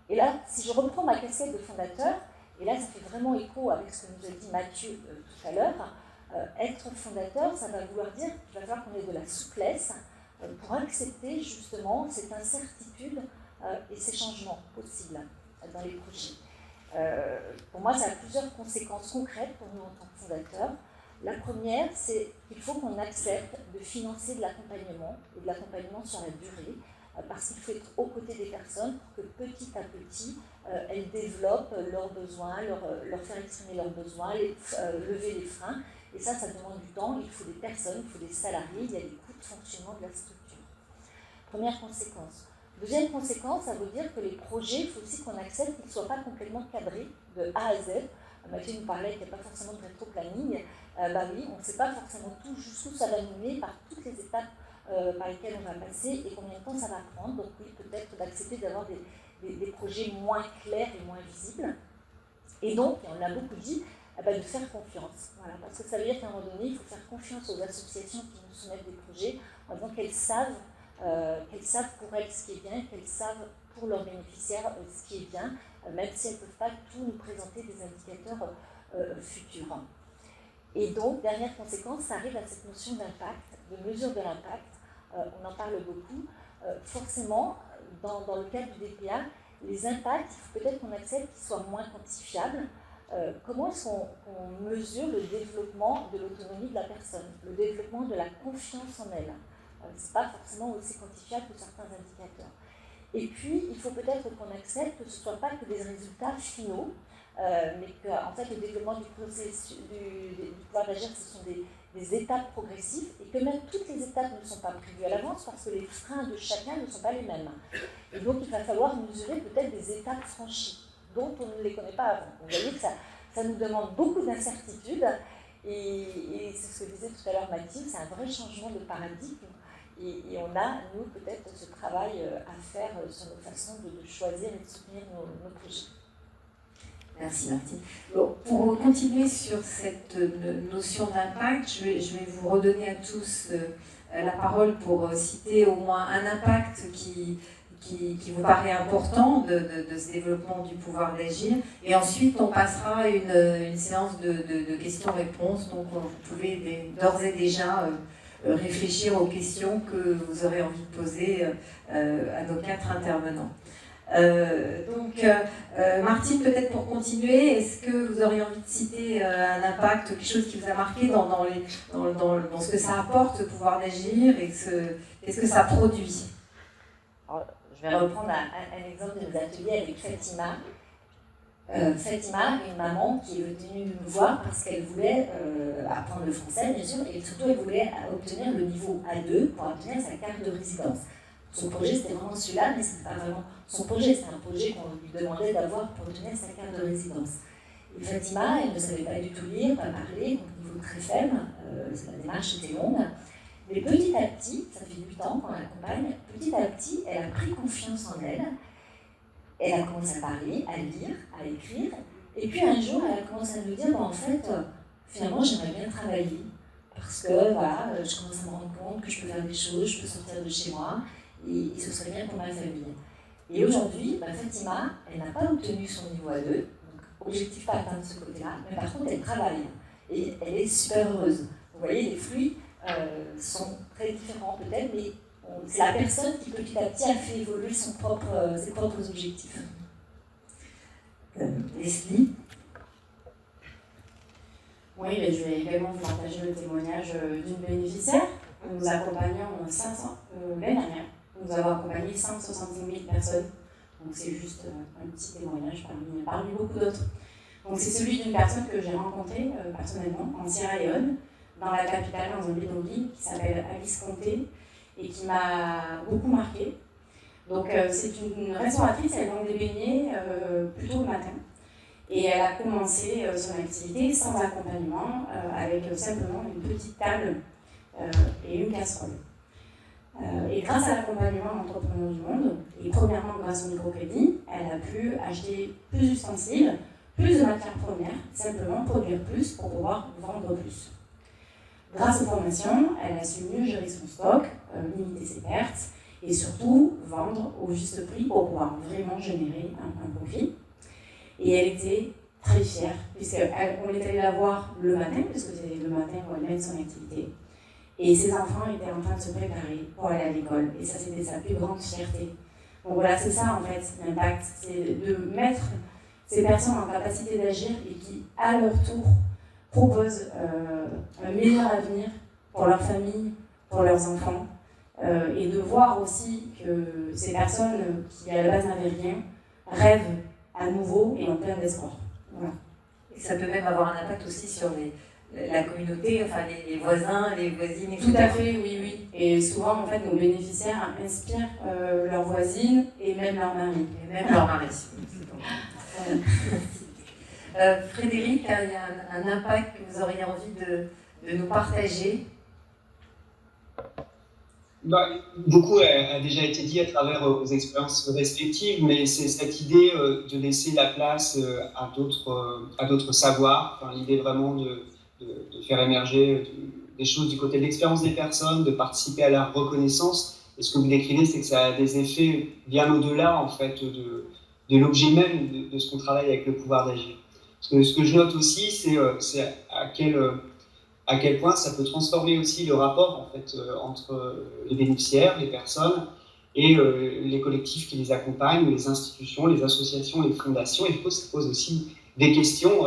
Et là, si je reprends ma casquette de fondateur, et là ça fait vraiment écho avec ce que nous a dit Mathieu tout à l'heure, être fondateur, ça va vouloir dire qu'il va falloir qu'on ait de la souplesse pour accepter justement cette incertitude et ces changements possibles dans les projets. Pour moi, ça a plusieurs conséquences concrètes pour nous en tant que fondateurs. La première, c'est qu'il faut qu'on accepte de financer de l'accompagnement, et de l'accompagnement sur la durée, parce qu'il faut être aux côtés des personnes pour que petit à petit, elles développent leurs besoins, leur faire exprimer leurs besoins, lever les freins. Et ça demande du temps, il faut des personnes, il faut des salariés, il y a des coûts de fonctionnement de la structure. Première conséquence. Deuxième conséquence, ça veut dire que les projets, il faut aussi qu'on accepte qu'ils ne soient pas complètement cadrés de A à Z. Mathieu nous parlait qu'il n'y a pas forcément de rétro-planning. Oui, on ne sait pas forcément tout, jusqu'où ça va mener, par toutes les étapes par lesquelles on va passer et combien de temps ça va prendre. Donc oui, peut-être d'accepter d'avoir des projets moins clairs et moins visibles. Et donc, et on l'a beaucoup dit, de faire confiance. Voilà, parce que ça veut dire qu'à un moment donné, il faut faire confiance aux associations qui nous soumettent des projets en disant qu'elles savent pour elles ce qui est bien, qu'elles savent pour leurs bénéficiaires ce qui est bien, même si elles ne peuvent pas tout nous présenter des indicateurs futurs. Et donc, dernière conséquence, ça arrive à cette notion d'impact, de mesure de l'impact. On en parle beaucoup. Forcément, dans le cadre du DPA, les impacts, il faut peut-être qu'on accepte qu'ils soient moins quantifiables. Comment est-ce qu'on mesure le développement de l'autonomie de la personne, le développement de la confiance en elle? Ce n'est pas forcément aussi quantifiable que certains indicateurs. Et puis, il faut peut-être qu'on accepte que ce ne soit pas que des résultats finaux, mais qu'en fait, le développement du processus du pouvoir d'agir, ce sont des étapes progressives, et que même toutes les étapes ne sont pas prévues à l'avance, parce que les freins de chacun ne sont pas les mêmes. Et donc, il va falloir mesurer peut-être des étapes franchies, dont on ne les connaît pas avant. Vous voyez que ça nous demande beaucoup d'incertitudes, et c'est ce que disait tout à l'heure Mathilde, c'est un vrai changement de paradigme. Et on a, nous, peut-être ce travail à faire sur nos façons de choisir et de soutenir nos projets. Merci Martine. Bon, pour continuer sur cette notion d'impact, je vais vous redonner à tous la parole pour citer au moins un impact qui vous paraît important de ce développement du pouvoir d'agir. Et ensuite, on passera à une séance de questions-réponses. Donc, vous pouvez d'ores et déjà réfléchir aux questions que vous aurez envie de poser à nos 4 intervenants. Martine, peut-être pour continuer, est-ce que vous auriez envie de citer un impact, quelque chose qui vous a marqué dans ce que ça apporte, le pouvoir d'agir, et qu'est-ce que ça produit? Alors, je vais reprendre un exemple de nos ateliers avec Fatima. Fatima, une maman qui est venue nous voir parce qu'elle voulait apprendre le français, bien sûr, et surtout elle voulait obtenir le niveau A2 pour obtenir sa carte de résidence. Son projet, c'était vraiment celui-là, mais ce n'était pas vraiment son projet, c'était un projet qu'on lui demandait d'avoir pour obtenir sa carte de résidence. Et Fatima, elle ne savait pas du tout lire, pas parler, donc niveau très faible, la démarche était longue. Mais petit à petit, ça fait 8 ans qu'on l'accompagne, petit à petit, elle a pris confiance en elle. Elle a commencé à parler, à lire, à écrire. Et puis un jour, elle a commencé à nous dire, en fait, finalement, j'aimerais bien travailler. Parce que voilà, je commence à me rendre compte que je peux faire des choses, je peux sortir de chez moi, et ce serait bien pour ma famille. Et aujourd'hui, Fatima, elle n'a pas obtenu son niveau A2, donc objectif pas atteint de ce côté-là, mais par contre, elle travaille. Et elle est super heureuse. Vous voyez, les fruits sont très différents peut-être, mais c'est la personne qui petit à petit a fait évoluer ses propres objectifs. Leslie? Oui, mais je vais également vous partager le témoignage d'une bénéficiaire. Nous accompagnons 500, l'année dernière, nous avons accompagné 165 000 personnes. Donc c'est juste un petit témoignage parmi beaucoup d'autres. Donc c'est celui d'une personne que j'ai rencontrée personnellement en Sierra Leone, dans la capitale, dans un bidonville qui s'appelle Alice Conté et qui m'a beaucoup marquée. Donc c'est une restauratrice, elle vend des beignets plutôt le matin. Et elle a commencé son activité sans accompagnement, avec simplement une petite table et une casserole. Et grâce à l'accompagnement d'Entrepreneurs du Monde, et premièrement grâce au microcrédit, elle a pu acheter plus d'ustensiles, plus de matières premières, simplement produire plus pour pouvoir vendre plus. Grâce aux formations, elle a su mieux gérer son stock, limiter ses pertes et surtout vendre au juste prix pour pouvoir vraiment générer un profit. Et elle était très fière, puisqu'on est allé la voir le matin, puisque c'est le matin où elle mène son activité. Et ses enfants étaient en train de se préparer pour aller à l'école. Et ça, c'était sa plus grande fierté. Donc voilà, c'est ça en fait l'impact, c'est de mettre ces personnes en capacité d'agir et qui, à leur tour, proposent un meilleur avenir pour leur famille, pour leurs enfants. Et de voir aussi que ces personnes qui, à la base, n'avaient rien, rêvent à nouveau et ont plein d'espoir. Voilà. Et ça peut même avoir un impact aussi sur la communauté, enfin les voisins, les voisines, etc. Tout à fait, oui, oui. Et souvent, en fait, nos bénéficiaires inspirent leurs voisines et même leurs maris. Et même leur mari. Frédéric, il y a un impact que vous auriez envie de nous partager? Beaucoup a déjà été dit à travers vos expériences respectives, mais c'est cette idée de laisser la place à d'autres savoirs, enfin, l'idée vraiment de faire émerger des choses du côté de l'expérience des personnes, de participer à la reconnaissance. Et ce que vous décrivez, c'est que ça a des effets bien au-delà en fait, de l'objet même de ce qu'on travaille avec le pouvoir d'agir. Ce que je note aussi, c'est à quel point ça peut transformer aussi le rapport en fait, entre les bénéficiaires, les personnes, et les collectifs qui les accompagnent, les institutions, les associations, les fondations. Et ça pose aussi des questions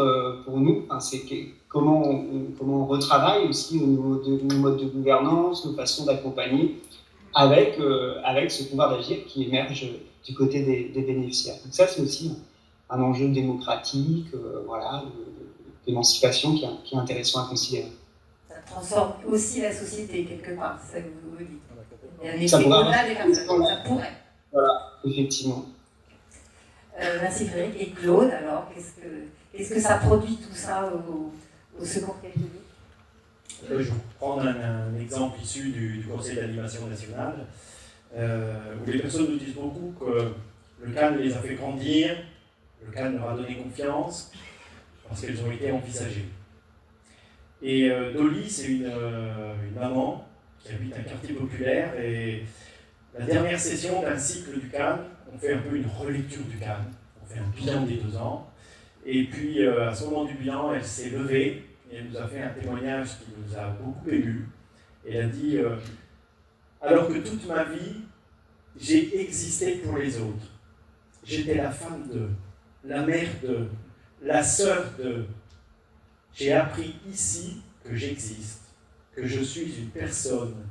pour nous. Enfin, c'est comment on retravaille aussi au niveau de nos modes de gouvernance, nos façons d'accompagner, avec ce pouvoir d'agir qui émerge du côté des bénéficiaires. Donc ça, c'est aussi un enjeu démocratique, d'émancipation qui est intéressant à considérer. Ça transforme aussi la société quelque part, c'est ça que vous dites. Il y a un Ça effet pourrait au-delà des personnes, ça pourrait. Voilà, effectivement. Merci Frédéric. Et Claude, alors, qu'est-ce que ça produit tout ça au Secours catholique? Je vais vous prendre un exemple issu du Conseil d'animation nationale, où les personnes nous disent beaucoup que le CAN les a fait grandir, le CAN leur a donné confiance, parce qu'elles ont été envisagées. Et Dolly, c'est une maman qui habite un quartier populaire, et la dernière session d'un cycle du CAN, on fait un peu une relecture du CAN, on fait un bilan des 2 ans, et puis à ce moment du bilan, elle s'est levée, et elle nous a fait un témoignage qui nous a beaucoup émus. Elle a dit alors que toute ma vie, j'ai existé pour les autres. J'étais la femme de, la mère de, la sœur de. J'ai appris ici que j'existe, que je suis une personne,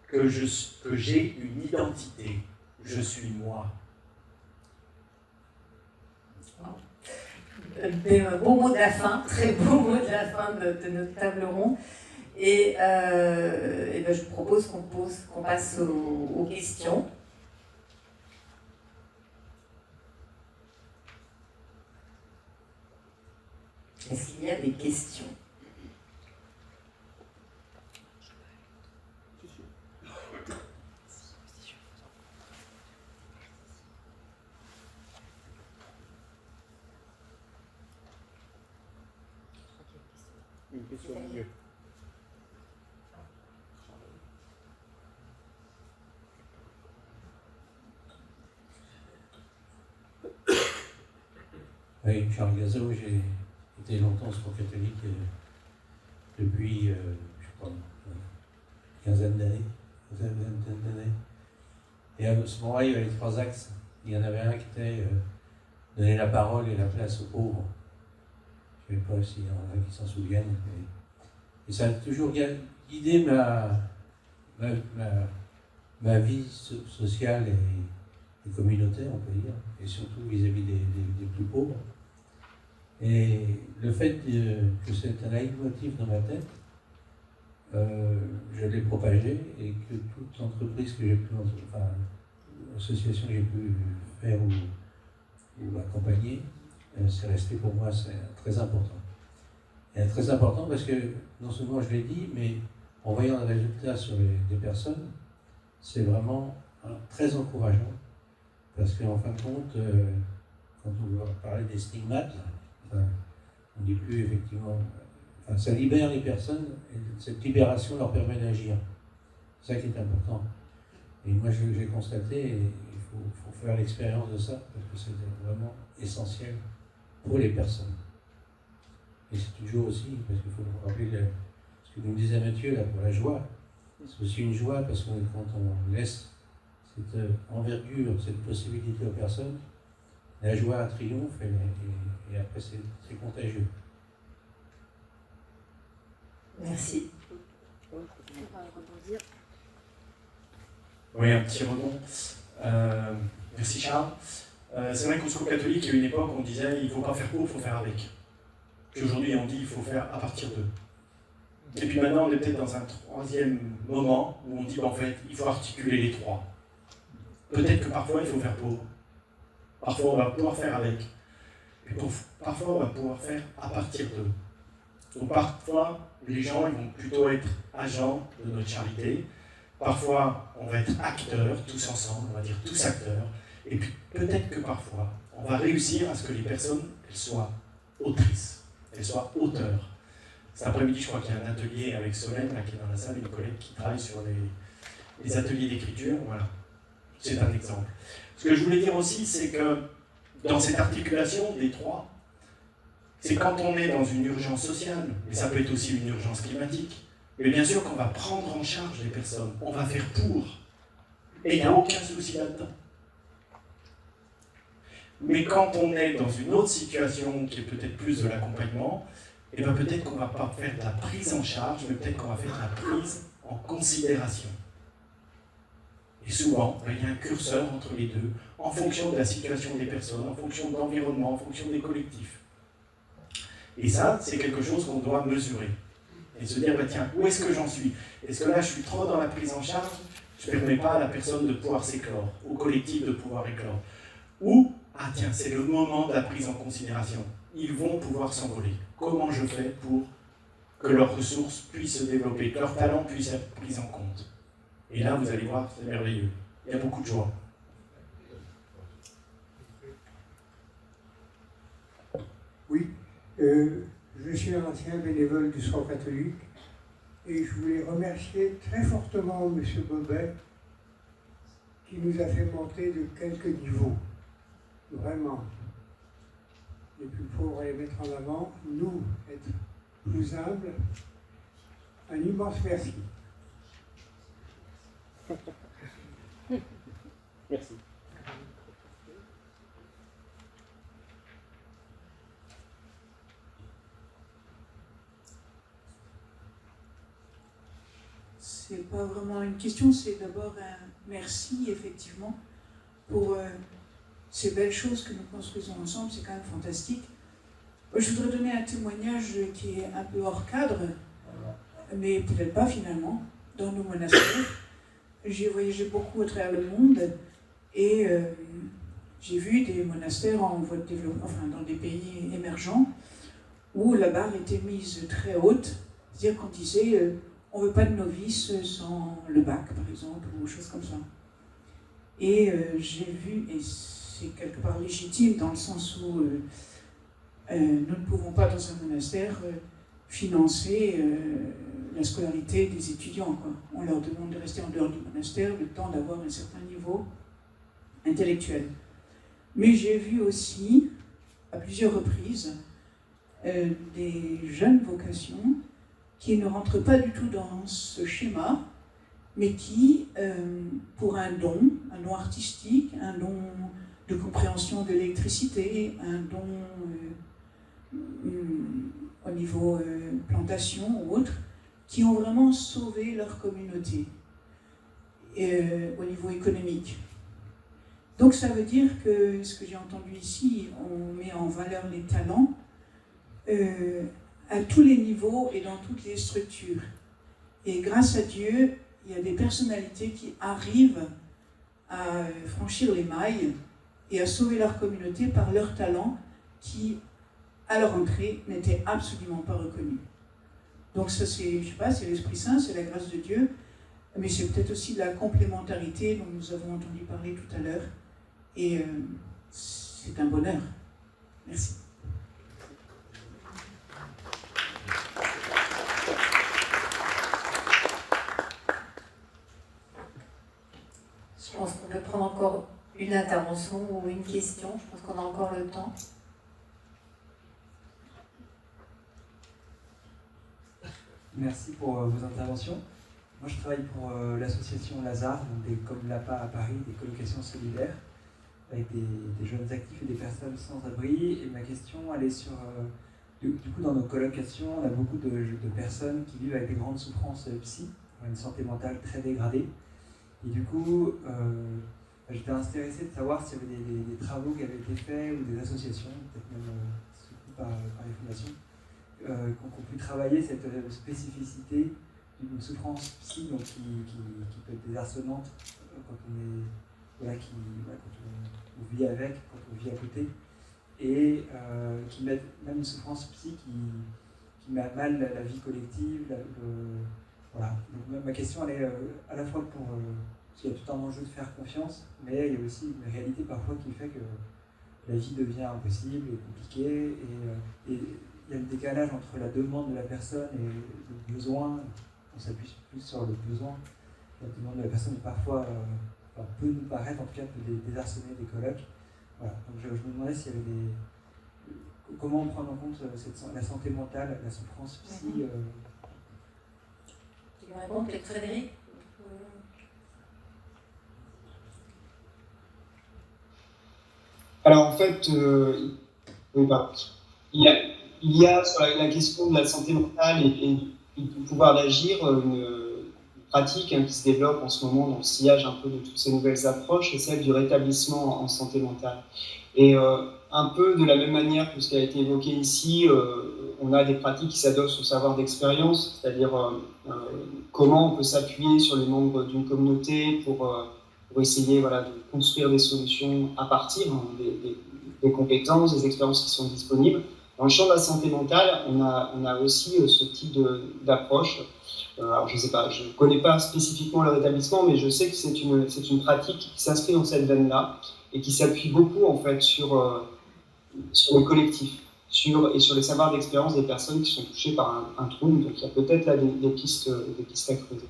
que j'ai une identité. Je suis moi. Des beaux mots de la fin, très beaux mots de la fin de notre table ronde. Et ben je vous propose qu'on passe aux questions. Est-ce qu'il y a des questions? Une question au milieu. Oui, Charles Gazeau, j'ai été longtemps secours catholique depuis, je crois, une vingtaine d'années. Et à ce moment-là, il y avait les 3 axes. Il y en avait un qui était donner la parole et la place aux pauvres. Je ne sais pas s'il y en a qui s'en souviennent. Et ça a toujours guidé ma vie sociale et communautaire, on peut dire, et surtout vis-à-vis des plus pauvres. Et le fait que c'est un leitmotiv dans ma tête, je l'ai propagé et que toute entreprise que j'ai pu, enfin, association que j'ai pu faire ou accompagner, c'est resté pour moi très important. Et très important parce que non seulement je l'ai dit, mais en voyant le résultat sur des personnes, c'est vraiment très encourageant parce qu'en fin de compte, quand on va parler des stigmates, enfin, on ne dit plus effectivement, enfin, ça libère les personnes et cette libération leur permet d'agir. C'est ça qui est important. Et moi j'ai constaté, et il faut faire l'expérience de ça parce que c'est vraiment essentiel pour les personnes. Et c'est toujours aussi, parce qu'il faut rappeler ce que nous disait Mathieu là pour la joie, c'est aussi une joie parce que quand on laisse cette envergure, cette possibilité aux personnes, la joie triomphe et après c'est contagieux. Merci. Oui, un petit rebond. Merci Charles. C'est vrai qu'au Secours catholique, il y a une époque où on disait il ne faut pas faire pour, il faut faire avec. Puis aujourd'hui, on dit il faut faire à partir d'eux. Et puis maintenant, on est peut-être dans un 3e moment où on dit en fait, il faut articuler les 3. Peut-être que parfois, il faut faire pour. Parfois, on va pouvoir faire avec. Et parfois, on va pouvoir faire à partir d'eux. Donc parfois, les gens ils vont plutôt être agents de notre charité. Parfois, on va être acteurs, tous ensemble, on va dire tous acteurs. Et puis peut-être que parfois, on va réussir à ce que les personnes elles soient autrices, elles soient auteurs. Cet après-midi, je crois qu'il y a un atelier avec Solène, là, qui est dans la salle, une collègue qui travaille sur les ateliers d'écriture. Voilà, c'est un exemple. Ce que je voulais dire aussi, c'est que dans cette articulation des 3, c'est quand on est dans une urgence sociale, mais ça peut être aussi une urgence climatique, mais bien sûr qu'on va prendre en charge les personnes, on va faire pour, et il n'y a aucun souci là-dedans. Mais quand on est dans une autre situation qui est peut-être plus de l'accompagnement, et bien peut-être qu'on ne va pas faire de la prise en charge, mais peut-être qu'on va faire de la prise en considération. Et souvent, il y a un curseur entre les deux, en fonction de la situation des personnes, en fonction de l'environnement, en fonction des collectifs. Et ça, c'est quelque chose qu'on doit mesurer. Et se dire, bah, tiens, où est-ce que j'en suis? Est-ce que là, je suis trop dans la prise en charge? Je ne permets pas à la personne de pouvoir s'éclore, au collectif de pouvoir éclore. Ou, ah tiens, c'est le moment de la prise en considération. Ils vont pouvoir s'envoler. Comment je fais pour que leurs ressources puissent se développer, que leurs talents puissent être pris en compte? Et là, vous allez voir, c'est merveilleux. Il y a beaucoup de joie. Oui, je suis un ancien bénévole du Secours catholique et je voulais remercier très fortement M. Bobet qui nous a fait monter de quelques niveaux. Vraiment. Les plus pauvres à les mettre en avant, nous, être plus humbles. Un immense merci. Merci. C'est pas vraiment une question, c'est d'abord un merci, effectivement, pour ces belles choses que nous construisons ensemble, c'est quand même fantastique. Je voudrais donner un témoignage qui est un peu hors cadre, mais peut-être pas finalement, dans nos monastères. J'ai voyagé beaucoup à travers le monde et j'ai vu des monastères en voie de développement, enfin dans des pays émergents, où la barre était mise très haute, c'est-à-dire qu'on disait on ne veut pas de novices sans le bac, par exemple, ou choses comme ça. Et j'ai vu, et c'est quelque part légitime dans le sens où nous ne pouvons pas dans un monastère financer la scolarité des étudiants, quoi. On leur demande de rester en dehors du monastère le temps d'avoir un certain niveau intellectuel. Mais j'ai vu aussi, à plusieurs reprises, des jeunes vocations qui ne rentrent pas du tout dans ce schéma, mais qui, pour un don artistique, un don de compréhension de l'électricité, un don au niveau plantation ou autre, qui ont vraiment sauvé leur communauté au niveau économique. Donc ça veut dire que, ce que j'ai entendu ici, on met en valeur les talents à tous les niveaux et dans toutes les structures. Et grâce à Dieu, il y a des personnalités qui arrivent à franchir les mailles et à sauver leur communauté par leur talent qui, à leur entrée, n'était absolument pas reconnu. Donc ça, c'est, je sais pas, c'est l'Esprit Saint, c'est la grâce de Dieu, mais c'est peut-être aussi de la complémentarité dont nous avons entendu parler tout à l'heure. Et c'est un bonheur. Merci. Je pense qu'on peut prendre encore une intervention ou une question. Je pense qu'on a encore le temps. Merci pour vos interventions. Moi, je travaille pour l'association Lazare, donc comme l'APA à Paris, des colocations solidaires, avec des jeunes actifs et des personnes sans abri. Et ma question, elle est sur... du coup, dans nos colocations, on a beaucoup de personnes qui vivent avec des grandes souffrances psy, une santé mentale très dégradée. Et du coup, j'étais intéressé de savoir s'il y avait des travaux qui avaient été faits ou des associations, peut-être même soutenues par les fondations, qui ont pu travailler cette spécificité d'une souffrance psy, donc qui peut être désarçonnante quand on vit avec, quand on vit à côté, et qui met même une souffrance psy qui met à mal la vie collective. Voilà. Donc ma question, elle est à la fois pour... parce qu'il y a tout un enjeu de faire confiance, mais il y a aussi une réalité parfois qui fait que la vie devient impossible et compliquée, et il y a le décalage entre la demande de la personne et le besoin. On s'appuie plus sur le besoin. La demande de la personne est parfois, peut nous paraître, en tout cas, peut désarçonner des colocs. Voilà. Donc je me demandais s'il y avait comment prendre en compte la santé mentale, la souffrance psy. Tu veux répondre peut-être, Frédéric? Alors en fait, il y a sur la question de la santé mentale et du pouvoir d'agir une pratique qui se développe en ce moment dans le sillage un peu de toutes ces nouvelles approches, c'est celle du rétablissement en santé mentale. Et un peu de la même manière que ce qui a été évoqué ici, on a des pratiques qui s'adossent au savoir d'expérience, c'est-à-dire comment on peut s'appuyer sur les membres d'une communauté pour essayer de construire des solutions à partir des compétences, des expériences qui sont disponibles. Dans le champ de la santé mentale, on a aussi ce type d'approche. Alors je ne sais pas, je ne connais pas spécifiquement le rétablissement, mais je sais que c'est une pratique qui s'inscrit dans cette veine-là et qui s'appuie beaucoup en fait sur le collectif, sur les savoirs d'expérience des personnes qui sont touchées par un trouble. Donc il y a peut-être là des pistes à creuser.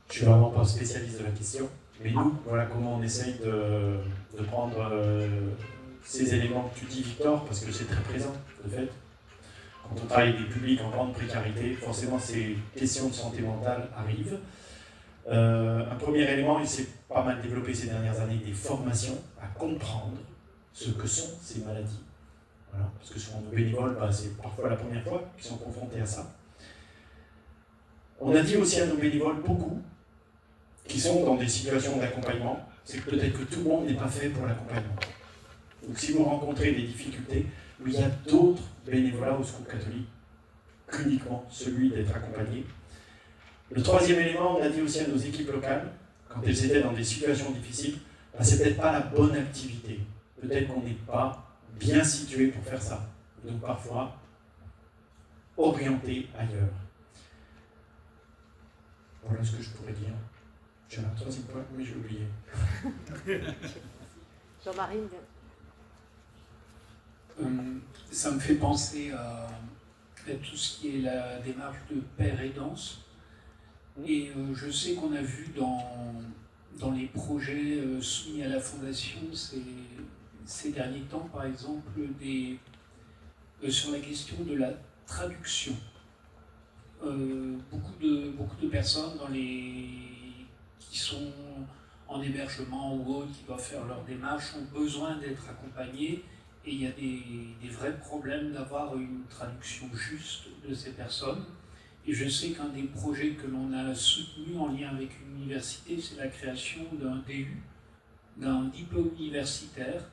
Je suis vraiment pas spécialiste de la question, mais nous, voilà comment on essaye de prendre ces éléments que tu dis, Victor, parce que c'est très présent, de fait. Quand on travaille avec des publics en grande précarité, forcément ces questions de santé mentale arrivent. Un premier élément, il s'est pas mal développé ces dernières années, des formations à comprendre ce que sont ces maladies. Voilà, parce que souvent nos bénévoles, c'est parfois la première fois qu'ils sont confrontés à ça. On a dit aussi à nos bénévoles beaucoup qui sont dans des situations d'accompagnement, c'est que peut-être que tout le monde n'est pas fait pour l'accompagnement. Donc si vous rencontrez des difficultés, il y a d'autres bénévolats au Secours catholique qu'uniquement celui d'être accompagné. Le troisième élément, on a dit aussi à nos équipes locales, quand elles étaient dans des situations difficiles, c'est peut-être pas la bonne activité. Peut-être qu'on n'est pas bien situé pour faire ça. Donc parfois, orienté ailleurs. Voilà ce que je pourrais dire. J'ai un troisième point, mais j'ai oublié. Jean-Marie. Ça me fait penser à tout ce qui est la démarche de père aidance. Et je sais qu'on a vu dans les projets soumis à la Fondation ces derniers temps, par exemple, des sur la question de la traduction. Beaucoup de personnes qui sont en hébergement ou autres, qui doivent faire leur démarche, ont besoin d'être accompagnés, et il y a des vrais problèmes d'avoir une traduction juste de ces personnes. Et je sais qu'un des projets que l'on a soutenu en lien avec une université, c'est la création d'un DU, d'un diplôme universitaire,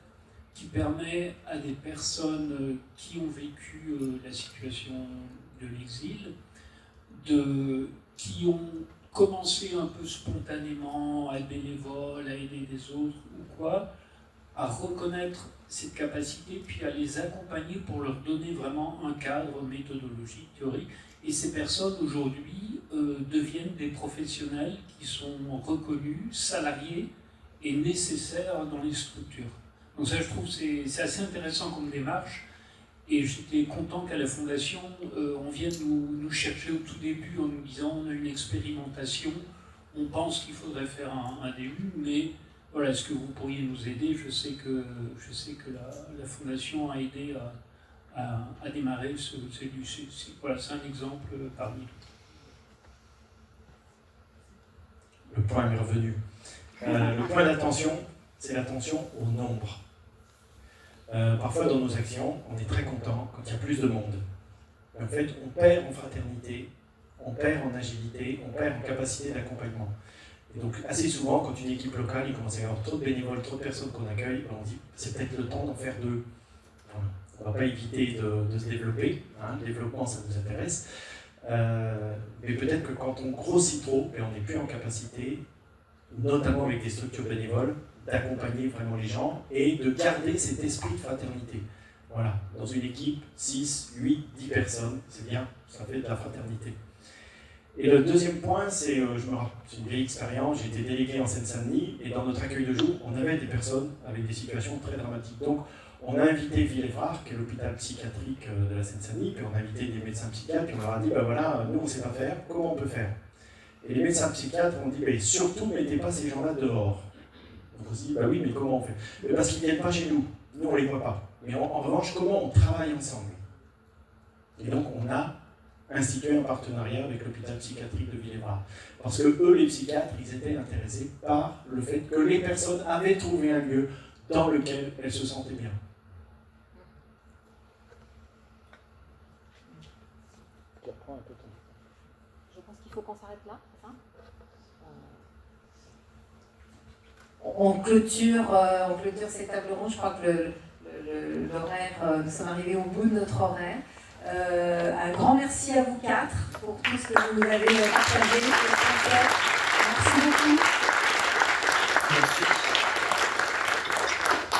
qui permet à des personnes qui ont vécu la situation de l'exil, qui ont commencé un peu spontanément à être bénévoles, à aider les autres ou quoi, à reconnaître cette capacité, puis à les accompagner pour leur donner vraiment un cadre méthodologique, théorique. Et ces personnes aujourd'hui deviennent des professionnels qui sont reconnus, salariés et nécessaires dans les structures. Donc ça, je trouve, c'est assez intéressant comme démarche. Et j'étais content qu'à la Fondation, on vienne nous chercher au tout début en nous disant on a une expérimentation, on pense qu'il faudrait faire un DU, mais voilà, est-ce que vous pourriez nous aider? Je sais que la Fondation a aidé à démarrer ce DU. Voilà, c'est un exemple parmi d'autres. Le point est revenu. Le point d'attention, c'est l'attention au nombre. Parfois dans nos actions, on est très content quand il y a plus de monde. Mais en fait, on perd en fraternité, on perd en agilité, on perd en capacité d'accompagnement. Et donc assez souvent, quand une équipe locale, il commence à y avoir trop de bénévoles, trop de personnes qu'on accueille, on dit c'est peut-être le temps d'en faire deux. Voilà. On ne va pas éviter de se développer, hein, le développement ça nous intéresse, mais peut-être que quand on grossit trop, et on n'est plus en capacité, notamment avec des structures bénévoles, d'accompagner vraiment les gens et de garder cet esprit de fraternité. Voilà, dans une équipe, 6, 8, 10 personnes, c'est bien, ça fait de la fraternité. Et le deuxième point, c'est une vieille expérience, j'ai été délégué en Seine-Saint-Denis et dans notre accueil de jour, on avait des personnes avec des situations très dramatiques. Donc, on a invité Villévrard, qui est l'hôpital psychiatrique de la Seine-Saint-Denis, puis on a invité des médecins psychiatres, puis on leur a dit, ben voilà, nous on ne sait pas faire, comment on peut faire? Et les médecins psychiatres ont dit, ben, surtout ne mettez pas ces gens-là dehors. Donc on se dit, bah oui, mais comment on fait? Parce qu'ils ne viennent pas chez nous, nous on ne les voit pas. Mais en revanche, comment on travaille ensemble? Et donc on a institué un partenariat avec l'hôpital psychiatrique de Villévrard. Parce que eux, les psychiatres, ils étaient intéressés par le fait que les personnes avaient trouvé un lieu dans lequel elles se sentaient bien. Je pense qu'il faut qu'on s'arrête là, c'est ça? On clôture cette table ronde. Je crois que l'horaire, nous sommes arrivés au bout de notre horaire. Un grand merci à vous quatre pour tout ce que vous nous avez partagé. Merci beaucoup. Merci.